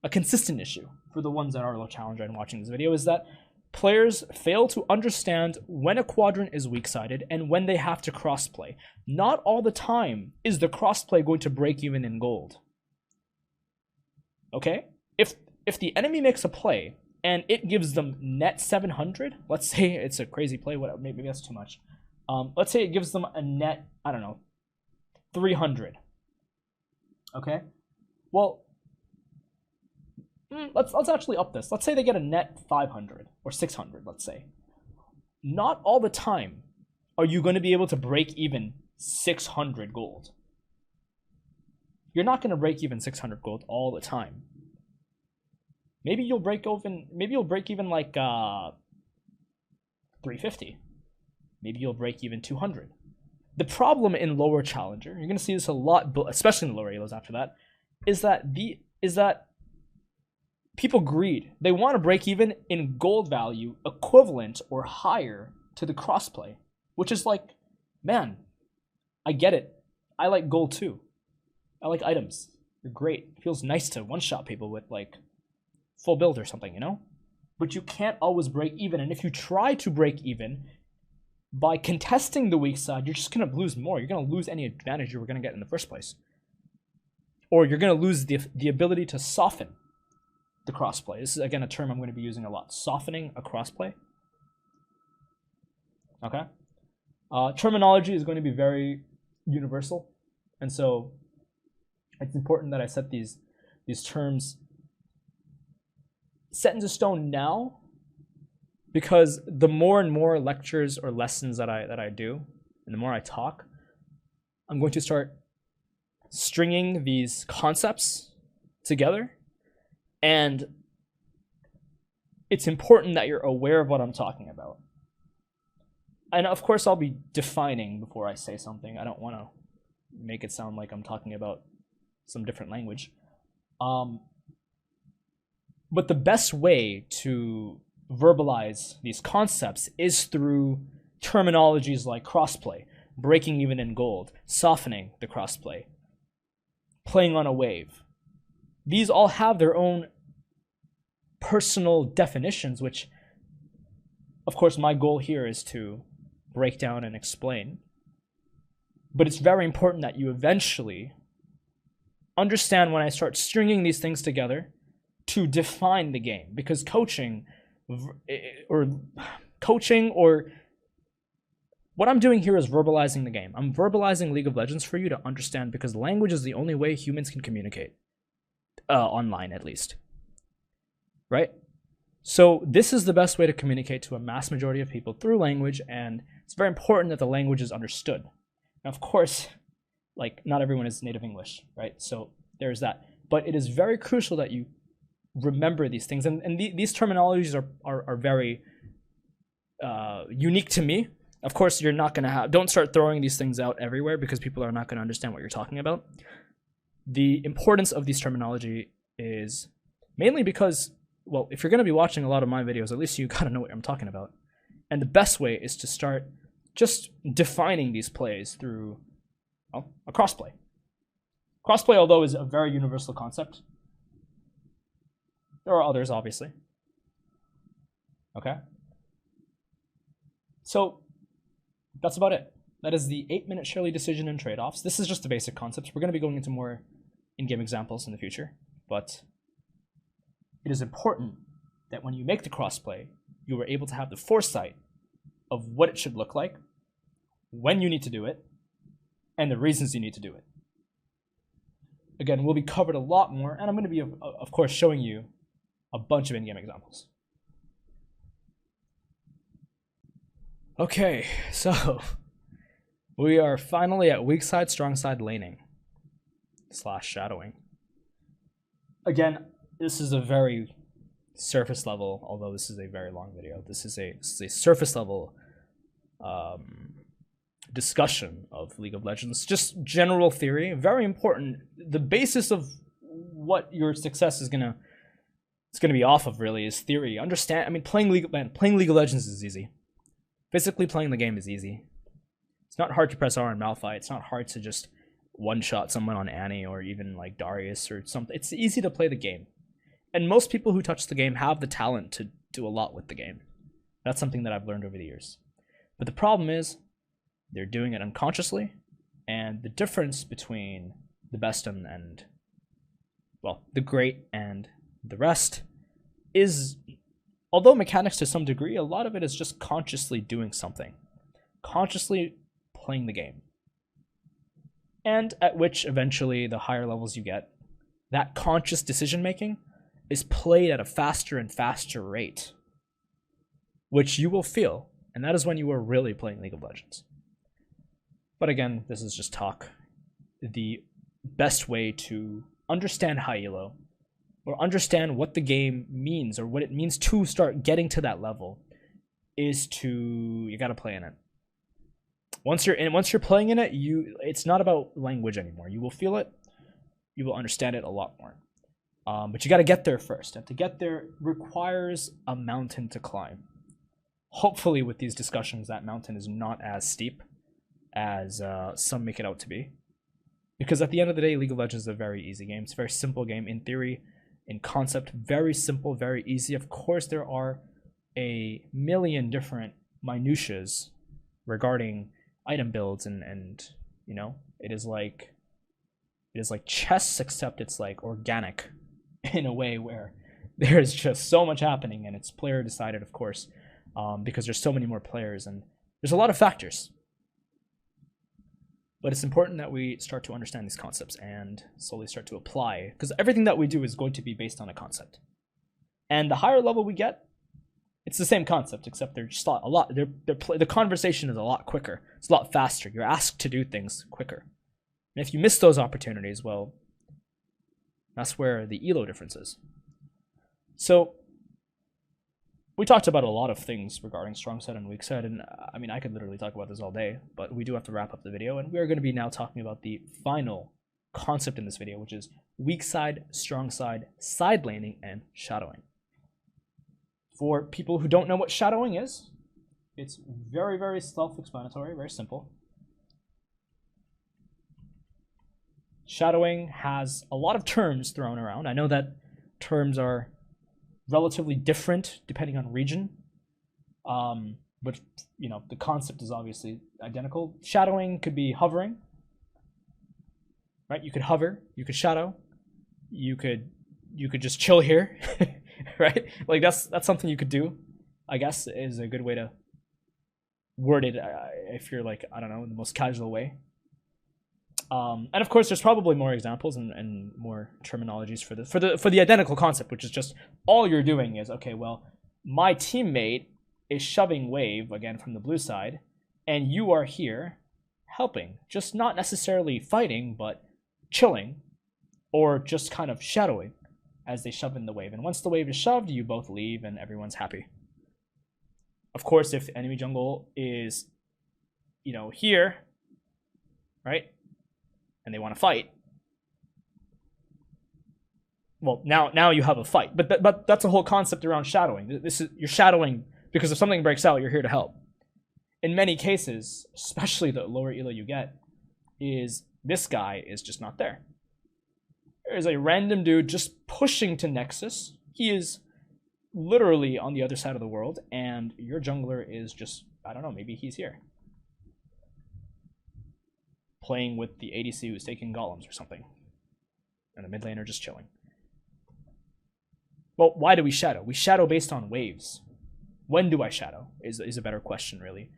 a consistent issue for the ones that are low Challenger and watching this video, is that players fail to understand when a quadrant is weak-sided and when they have to crossplay. Not all the time is the crossplay going to break even in gold. Okay? If the enemy makes a play and it gives them net 700, let's say it's a crazy play, whatever, maybe that's too much. Let's say it gives them a net, I don't know, 300. Okay? Well, let's actually up this. Let's say they get a net 500 or 600, let's say. Not all the time are you going to be able to break even 600 gold. You're not going to break even 600 gold all the time. Maybe you'll break even like 350. Maybe you'll break even 200. The problem in lower Challenger, you're going to see this a lot, especially in the lower elos after that, is that people greed. They want to break even in gold value equivalent or higher to the crossplay, which is like, man, I get it. I like gold too. I like items. They're great. It feels nice to one-shot people with like full build or something, you know? But you can't always break even, and if you try to break even by contesting the weak side, you're just going to lose more. You're going to lose any advantage you were going to get in the first place. Or you're going to lose the ability to soften the crossplay. This is, again, a term I'm going to be using a lot. Softening a crossplay. Okay? Terminology is going to be very universal. And so it's important that I set these terms set into stone now, because the more and more lectures or lessons that I do, and the more I talk, I'm going to start stringing these concepts together. And it's important that you're aware of what I'm talking about. And of course, I'll be defining before I say something. I don't want to make it sound like I'm talking about some different language. But the best way to verbalize these concepts is through terminologies like crossplay, breaking even in gold, softening the crossplay, playing on a wave. These all have their own personal definitions, which, of course, my goal here is to break down and explain. But it's very important that you eventually understand when I start stringing these things together to define the game, because coaching or what I'm doing here is verbalizing the game. I'm verbalizing League of Legends for you to understand, because language is the only way humans can communicate. Online, at least. Right? So this is the best way to communicate to a mass majority of people, through language, and it's very important that the language is understood. Now, of course, like, not everyone is native English, right? So there's that. But it is very crucial that you remember these things. And these terminologies are very unique to me. Of course, you're not going to have, don't start throwing these things out everywhere because people are not going to understand what you're talking about. The importance of these terminology is mainly because, well, if you're going to be watching a lot of my videos, at least you got to know what I'm talking about. And the best way is to start just defining these plays through, well, a crossplay. Crossplay, although, is a very universal concept. There are others, obviously. Okay? So, that's about it. That is the 8-minute Shelly decision and trade-offs. This is just the basic concepts. We're going to be going into more in-game examples in the future, but it is important that when you make the crossplay, you are able to have the foresight of what it should look like, when you need to do it, and the reasons you need to do it. Again, we'll be covered a lot more, and I'm going to be, of course, showing you a bunch of in-game examples. Okay, so we are finally at Weakside, Strongside laning / shadowing. Again, this is a very surface level, although this is a very long video. This is a surface level discussion of League of Legends, just general theory, very important. The basis of what your success is gonna be off of really is theory. Understand? I mean, playing League of Legends is easy. Physically playing the game is easy. It's not hard to press R on Malphite. It's not hard to just one-shot someone on Annie or even like Darius or something. It's easy to play the game. And most people who touch the game have the talent to do a lot with the game. That's something that I've learned over the years. But the problem is, they're doing it unconsciously, and the difference between the best and well, the great and the rest is, although mechanics to some degree, a lot of it is just consciously doing something. Consciously playing the game. And at which eventually the higher levels you get, that conscious decision making is played at a faster and faster rate, which you will feel, and that is when you are really playing League of Legends. But again, this is just talk. The best way to understand high elo, or understand what the game means, or what it means to start getting to that level, is you gotta play in it. Once you're playing in it, it's not about language anymore. You will feel it, you will understand it a lot more. But you gotta get there first, and to get there requires a mountain to climb. Hopefully with these discussions, that mountain is not as steep as some make it out to be. Because at the end of the day, League of Legends is a very easy game. It's a very simple game in theory, in concept, very simple, very easy. Of course, there are a million different minutiae regarding item builds, and you know, it is like chess, except it's like organic in a way where there's just so much happening, and it's player decided, of course, because there's so many more players and there's a lot of factors. But it's important that we start to understand these concepts and slowly start to apply, because everything that we do is going to be based on a concept. And the higher level we get, it's the same concept, except they're just a lot. The conversation is a lot quicker. It's a lot faster. You're asked to do things quicker. And if you miss those opportunities, well, that's where the elo difference is. So we talked about a lot of things regarding Strongside and Weakside, and I mean, I could literally talk about this all day, but we do have to wrap up the video, and we are going to be now talking about the final concept in this video, which is Weakside, Strongside, side laning, and shadowing. For people who don't know what shadowing is, it's very, very self-explanatory, very simple. Shadowing has a lot of terms thrown around. I know that terms are relatively different depending on region, but you know, the concept is obviously identical. Shadowing could be hovering, right? You could hover, you could shadow, you could just chill here, right? Like that's something you could do, I guess, is a good way to word it if you're like, I don't know, in the most casual way. And of course, there's probably more examples and more terminologies for the identical concept, which is just all you're doing is, okay, well, my teammate is shoving wave again from the blue side, and you are here helping, just not necessarily fighting, but chilling, or just kind of shadowing as they shove in the wave. And once the wave is shoved, you both leave, and everyone's happy. Of course, if enemy jungle is you know, here, right? And they want to fight. Well, now you have a fight, but that's a whole concept around shadowing. You're shadowing because if something breaks out, you're here to help. In many cases, especially the lower elo you get, is this guy is just not there. There's a random dude just pushing to Nexus. He is literally on the other side of the world, and your jungler is just, I don't know, maybe he's here. Playing with the ADC who's taking golems or something. And the mid laner just chilling. Well, why do we shadow? We shadow based on waves. When do I shadow is a better question, really.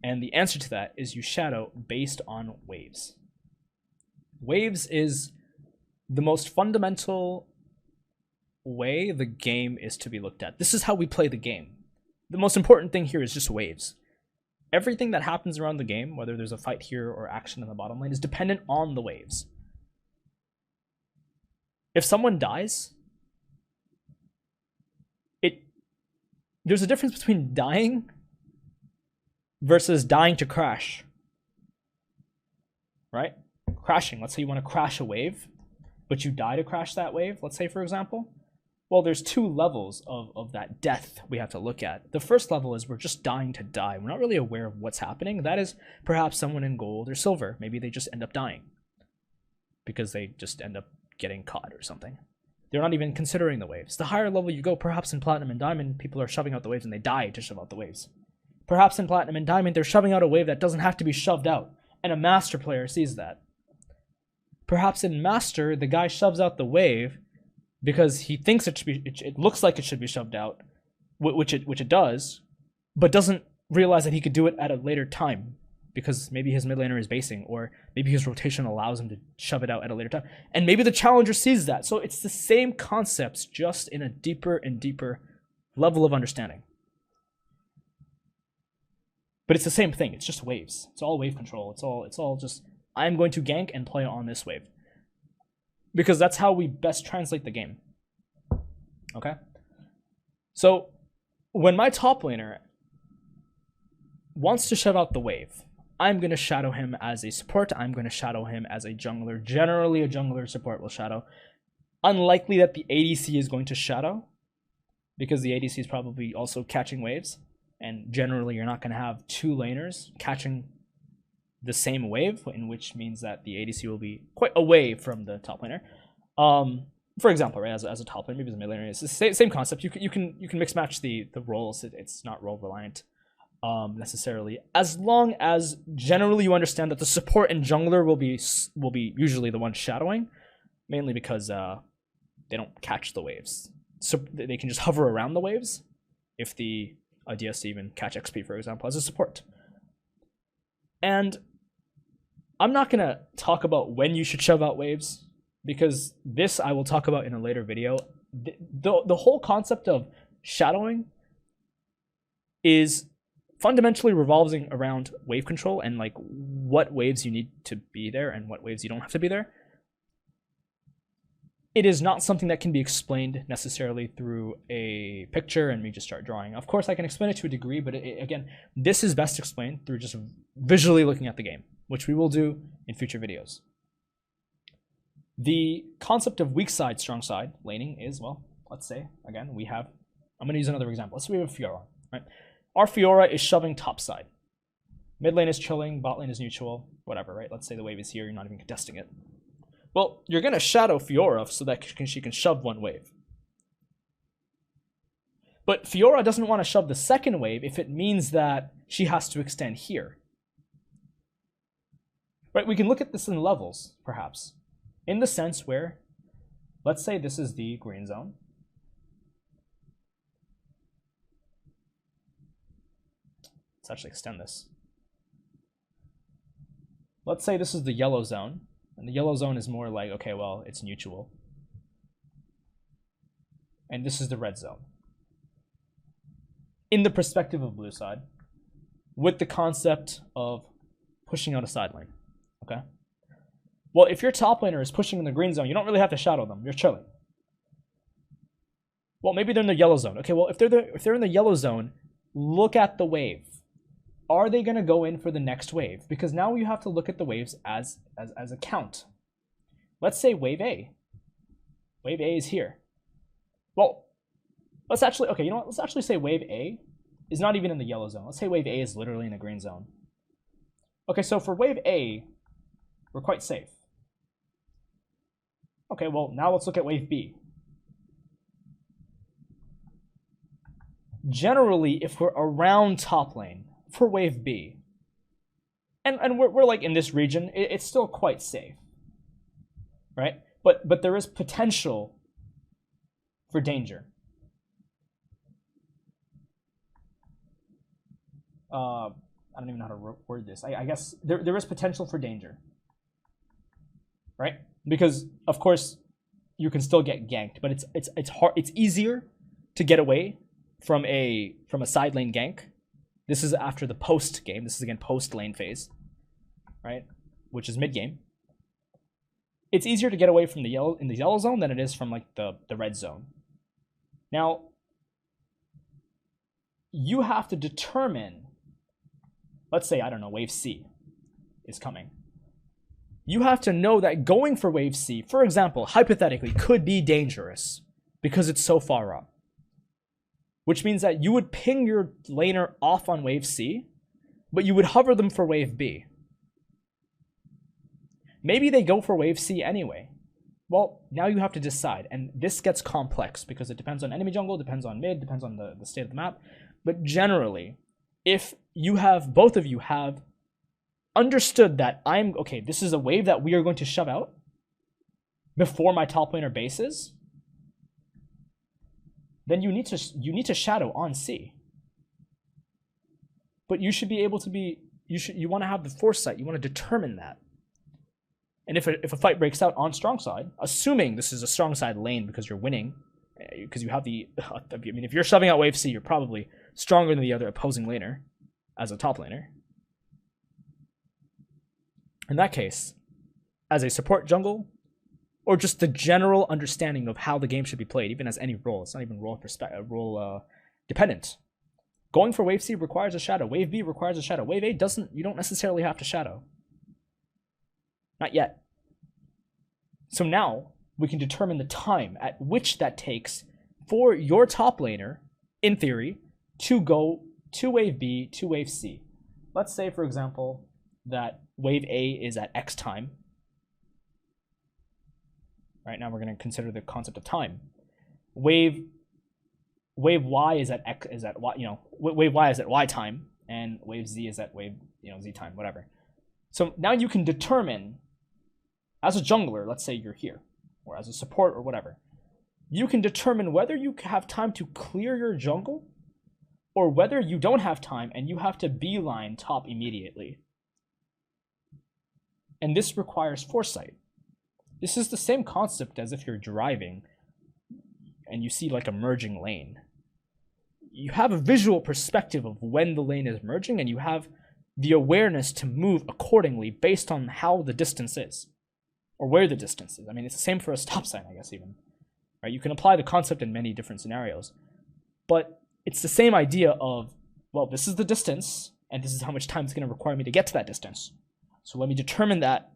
And the answer to that is you shadow based on waves. Waves is the most fundamental way the game is to be looked at. This is how we play the game. The most important thing here is just waves. Everything that happens around the game, whether there's a fight here or action in the bottom lane, is dependent on the waves. If someone dies, there's a difference between dying versus dying to crash. Right? Crashing. Let's say you want to crash a wave, but you die to crash that wave, let's say, for example. Well, there's two levels of that death we have to look at. The first level is we're just dying to die. We're not really aware of what's happening. That is perhaps someone in gold or silver. Maybe they just end up dying because they just end up getting caught or something. They're not even considering the waves. The higher level you go, perhaps in Platinum and Diamond, people are shoving out the waves and they die to shove out the waves. Perhaps in Platinum and Diamond, they're shoving out a wave that doesn't have to be shoved out, and a Master player sees that. Perhaps in Master, the guy shoves out the wave because he thinks it looks like it should be shoved out, which it does, but doesn't realize that he could do it at a later time because maybe his mid laner is basing, or maybe his rotation allows him to shove it out at a later time. And maybe the challenger sees that. So it's the same concepts, just in a deeper and deeper level of understanding. But it's the same thing. It's just waves. It's all wave control. It's all just, I'm going to gank and play on this wave. Because that's how we best translate the game. Okay? So when my top laner wants to shove out the wave, I'm going to shadow him as a support. I'm going to shadow him as a jungler. Generally, a jungler support will shadow. Unlikely that the ADC is going to shadow, because the ADC is probably also catching waves. And generally, you're not going to have two laners catching the same wave, in which means that the ADC will be quite away from the top laner. For example, right, as a top laner, maybe as a mid laner, it's the same concept. You can mix match the roles. It's not role reliant. Necessarily, as long as generally you understand that the support and jungler will be usually the ones shadowing, mainly because they don't catch the waves, so they can just hover around the waves if the idea is to even catch XP, for example, as a support. And I'm not gonna talk about when you should shove out waves, because this I will talk about in a later video. The whole concept of shadowing is fundamentally revolving around wave control and like what waves you need to be there and what waves you don't have to be there. It is not something that can be explained necessarily through a picture and me just start drawing. Of course, I can explain it to a degree, but again, this is best explained through just visually looking at the game, which we will do in future videos. The concept of weak side, strong side laning is, well, let's say, again, I'm going to use another example. Let's say we have a Fiora, right? Our Fiora is shoving top side. Mid lane is chilling, bot lane is neutral, whatever, right? Let's say the wave is here, you're not even contesting it. Well, you're going to shadow Fiora so that she can shove one wave. But Fiora doesn't want to shove the second wave if it means that she has to extend here. Right, we can look at this in levels, perhaps. In the sense where, let's say this is the green zone. Let's actually extend this. Let's say this is the yellow zone, and the yellow zone is more like, okay, well, it's neutral. And this is the red zone. In the perspective of blue side, with the concept of pushing out a side lane, okay? Well, if your top laner is pushing in the green zone, you don't really have to shadow them, you're chilling. Well, maybe they're in the yellow zone. Okay, well, if they're in the yellow zone, look at the wave. are they going to go in for the next wave? Because now you have to look at the waves as a count. Let's say wave A. Wave A is here. Well, let's actually, okay, you know what? Let's actually say wave A is not even in the yellow zone. Let's say wave A is literally in the green zone. Okay, so for wave A, we're quite safe. Okay, well, now let's look at wave B. Generally, if we're around top lane for wave B, and we're like in this region, it's still quite safe, right? But there is potential for danger. I don't even know how to word this. I guess there is potential for danger, right? Because of course you can still get ganked, but it's hard. It's easier to get away from a side lane gank. This is after the post game. This is again post lane phase, right? Which is mid game. It's easier to get away from the yellow zone than it is from like the red zone. Now you have to determine. Let's say, I don't know, wave C is coming. You have to know that going for wave C, for example, hypothetically, could be dangerous because it's so far up. Which means that you would ping your laner off on wave C, but you would hover them for wave B. Maybe they go for wave C anyway. Well, now you have to decide, and this gets complex because it depends on enemy jungle, depends on mid, depends on the state of the map. But generally, if you have, both of you have understood that okay, this is a wave that we are going to shove out before my top laner bases, then you need to shadow on C. But you should be able to be, you want to have the foresight, you want to determine that. And if a fight breaks out on Strongside, assuming this is a Strongside lane because you're winning, because you have I mean, if you're shoving out wave C, you're probably stronger than the other opposing laner as a top laner. In that case, as a support jungle, or just the general understanding of how the game should be played, even as any role, it's not even role dependent. Going for wave C requires a shadow. Wave B requires a shadow. Wave A doesn't. You don't necessarily have to shadow. Not yet. So now we can determine the time at which that takes for your top laner, in theory, to go to wave B to wave C. Let's say, for example, that wave A is at X time. Right now we're going to consider the concept of time. Wave Y is at X, is at Y, wave Y is at Y time, and wave Z is at wave Z time, whatever. So now you can determine, as a jungler, let's say you're here, or as a support or whatever, you can determine whether you have time to clear your jungle or whether you don't have time and you have to beeline top immediately. And this requires foresight. This is the same concept as if you're driving and you see like a merging lane. You have a visual perspective of when the lane is merging, and you have the awareness to move accordingly based on how the distance is, or where the distance is. I mean, it's the same for a stop sign, I guess, even. Right? You can apply the concept in many different scenarios. But it's the same idea of, well, this is the distance, and this is how much time it's going to require me to get to that distance. So let me determine that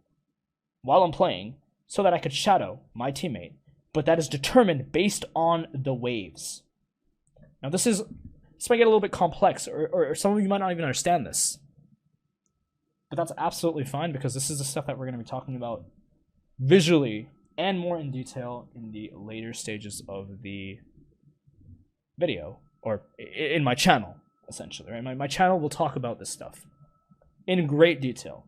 while I'm playing so that I could shadow my teammate. But that is determined based on the waves. Now this might get a little bit complex, or some of you might not even understand this. But that's absolutely fine, because this is the stuff that we're going to be talking about visually and more in detail in the later stages of the video, or in my channel, essentially. Right? My channel will talk about this stuff in great detail.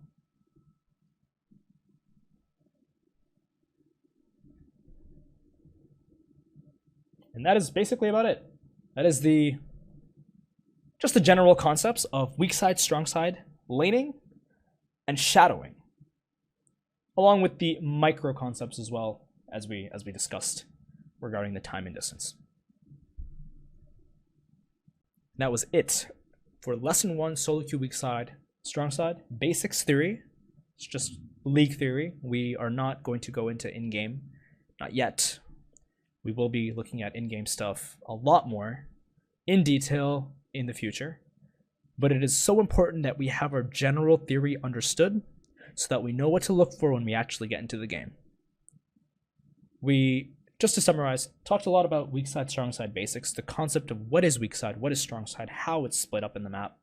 And that is basically about it. That is just the general concepts of weak side, strong side, laning, and shadowing, along with the micro concepts as well as we discussed regarding the time and distance. That was it for lesson 1, solo queue weak side, strong side, basics theory. It's just league theory. We are not going to go into in-game, not yet. We will be looking at in-game stuff a lot more in detail in the future. but it is so important that we have our general theory understood so that we know what to look for when we actually get into the game. We, just to summarize, talked a lot about Weakside, Strongside basics, the concept of what is Weakside, what is Strongside, how it's split up in the map.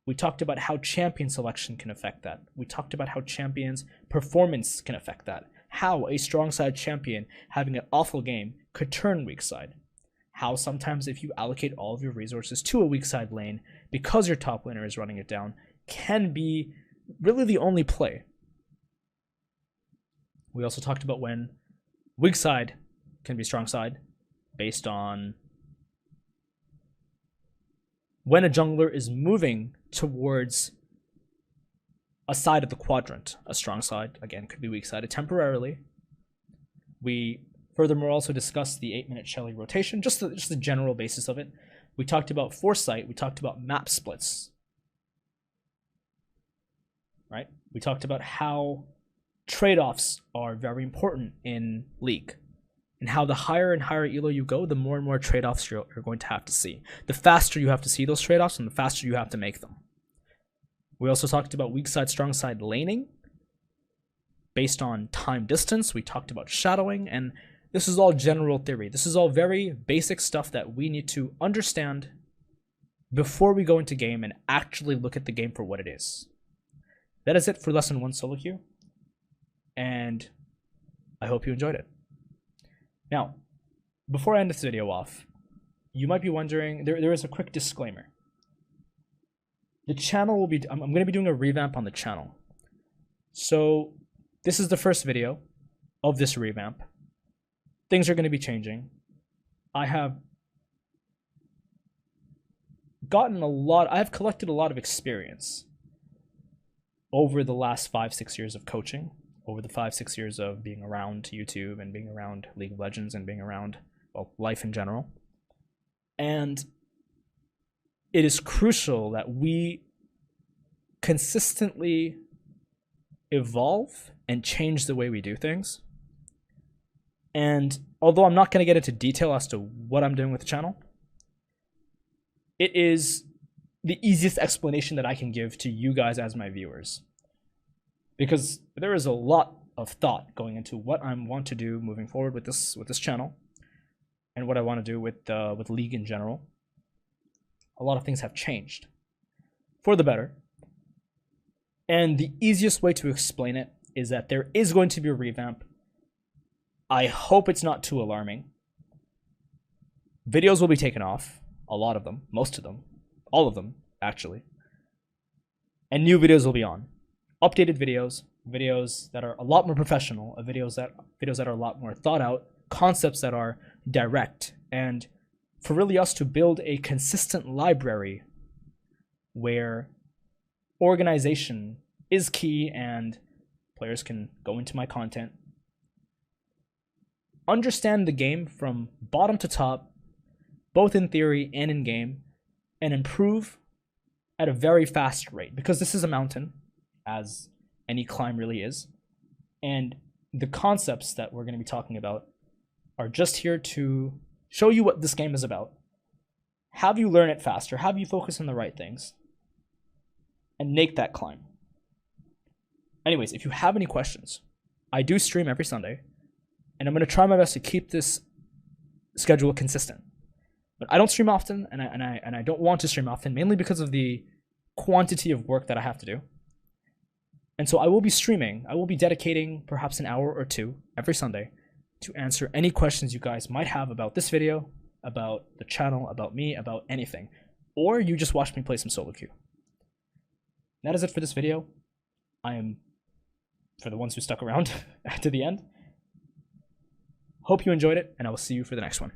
We talked about how champion selection can affect that. We talked about how champions' performance can affect that. How a Strongside champion having an awful game could turn Weakside. How sometimes if you allocate all of your resources to a Weakside lane, because your top laner is running it down, can be really the only play. We also talked about when Weakside can be Strongside based on when a jungler is moving towards a side of the quadrant. A Strongside, again, could be Weaksided temporarily. We furthermore also discussed the 8-minute Shelly rotation, just the general basis of it. We talked about foresight, we talked about map splits. Right? We talked about how trade-offs are very important in League, and how the higher and higher elo you go, the more and more trade-offs you're going to have to see. The faster you have to see those trade-offs, and the faster you have to make them. We also talked about Weakside, Strongside laning based on time distance. We talked about shadowing, and this is all general theory. This is all very basic stuff that we need to understand before we go into game and actually look at the game for what it is. That is it for Lesson 1 solo queue, and I hope you enjoyed it. Now, before I end this video off, you might be wondering, there is a quick disclaimer. The channel will be, I'm going to be doing a revamp on the channel. So this is the first video of this revamp. Things are going to be changing. I have collected a lot of experience over the last 5-6 years of coaching, over the 5-6 years of being around YouTube and being around League of Legends and being around, well, life in general. And it is crucial that we consistently evolve and change the way we do things. And although I'm not going to get into detail as to what I'm doing with the channel, it is the easiest explanation that I can give to you guys as my viewers. Because there is a lot of thought going into what I want to do moving forward with this channel, and what I want to do with League in general. A lot of things have changed for the better. And the easiest way to explain it is that there is going to be a revamp. I hope it's not too alarming. Videos will be taken off. A lot of them. Most of them. All of them, actually. And new videos will be on. Updated videos. Videos that are a lot more professional. Videos that are a lot more thought out. Concepts that are direct. And for really us to build a consistent library where organization is key and players can go into my content, understand the game from bottom to top, both in theory and in game, and improve at a very fast rate, because this is a mountain, as any climb really is, and the concepts that we're going to be talking about are just here to show you what this game is about, have you learn it faster, have you focus on the right things, and make that climb. Anyways, if you have any questions, I do stream every Sunday, and I'm going to try my best to keep this schedule consistent. But I don't stream often, and I don't want to stream often, mainly because of the quantity of work that I have to do. And so I will be streaming. I will be dedicating perhaps an hour or two every Sunday to answer any questions you guys might have about this video, about the channel, about me, about anything. Or you just watch me play some solo queue. That is it for this video. I am, for the ones who stuck around to the end, hope you enjoyed it, and I will see you for the next one.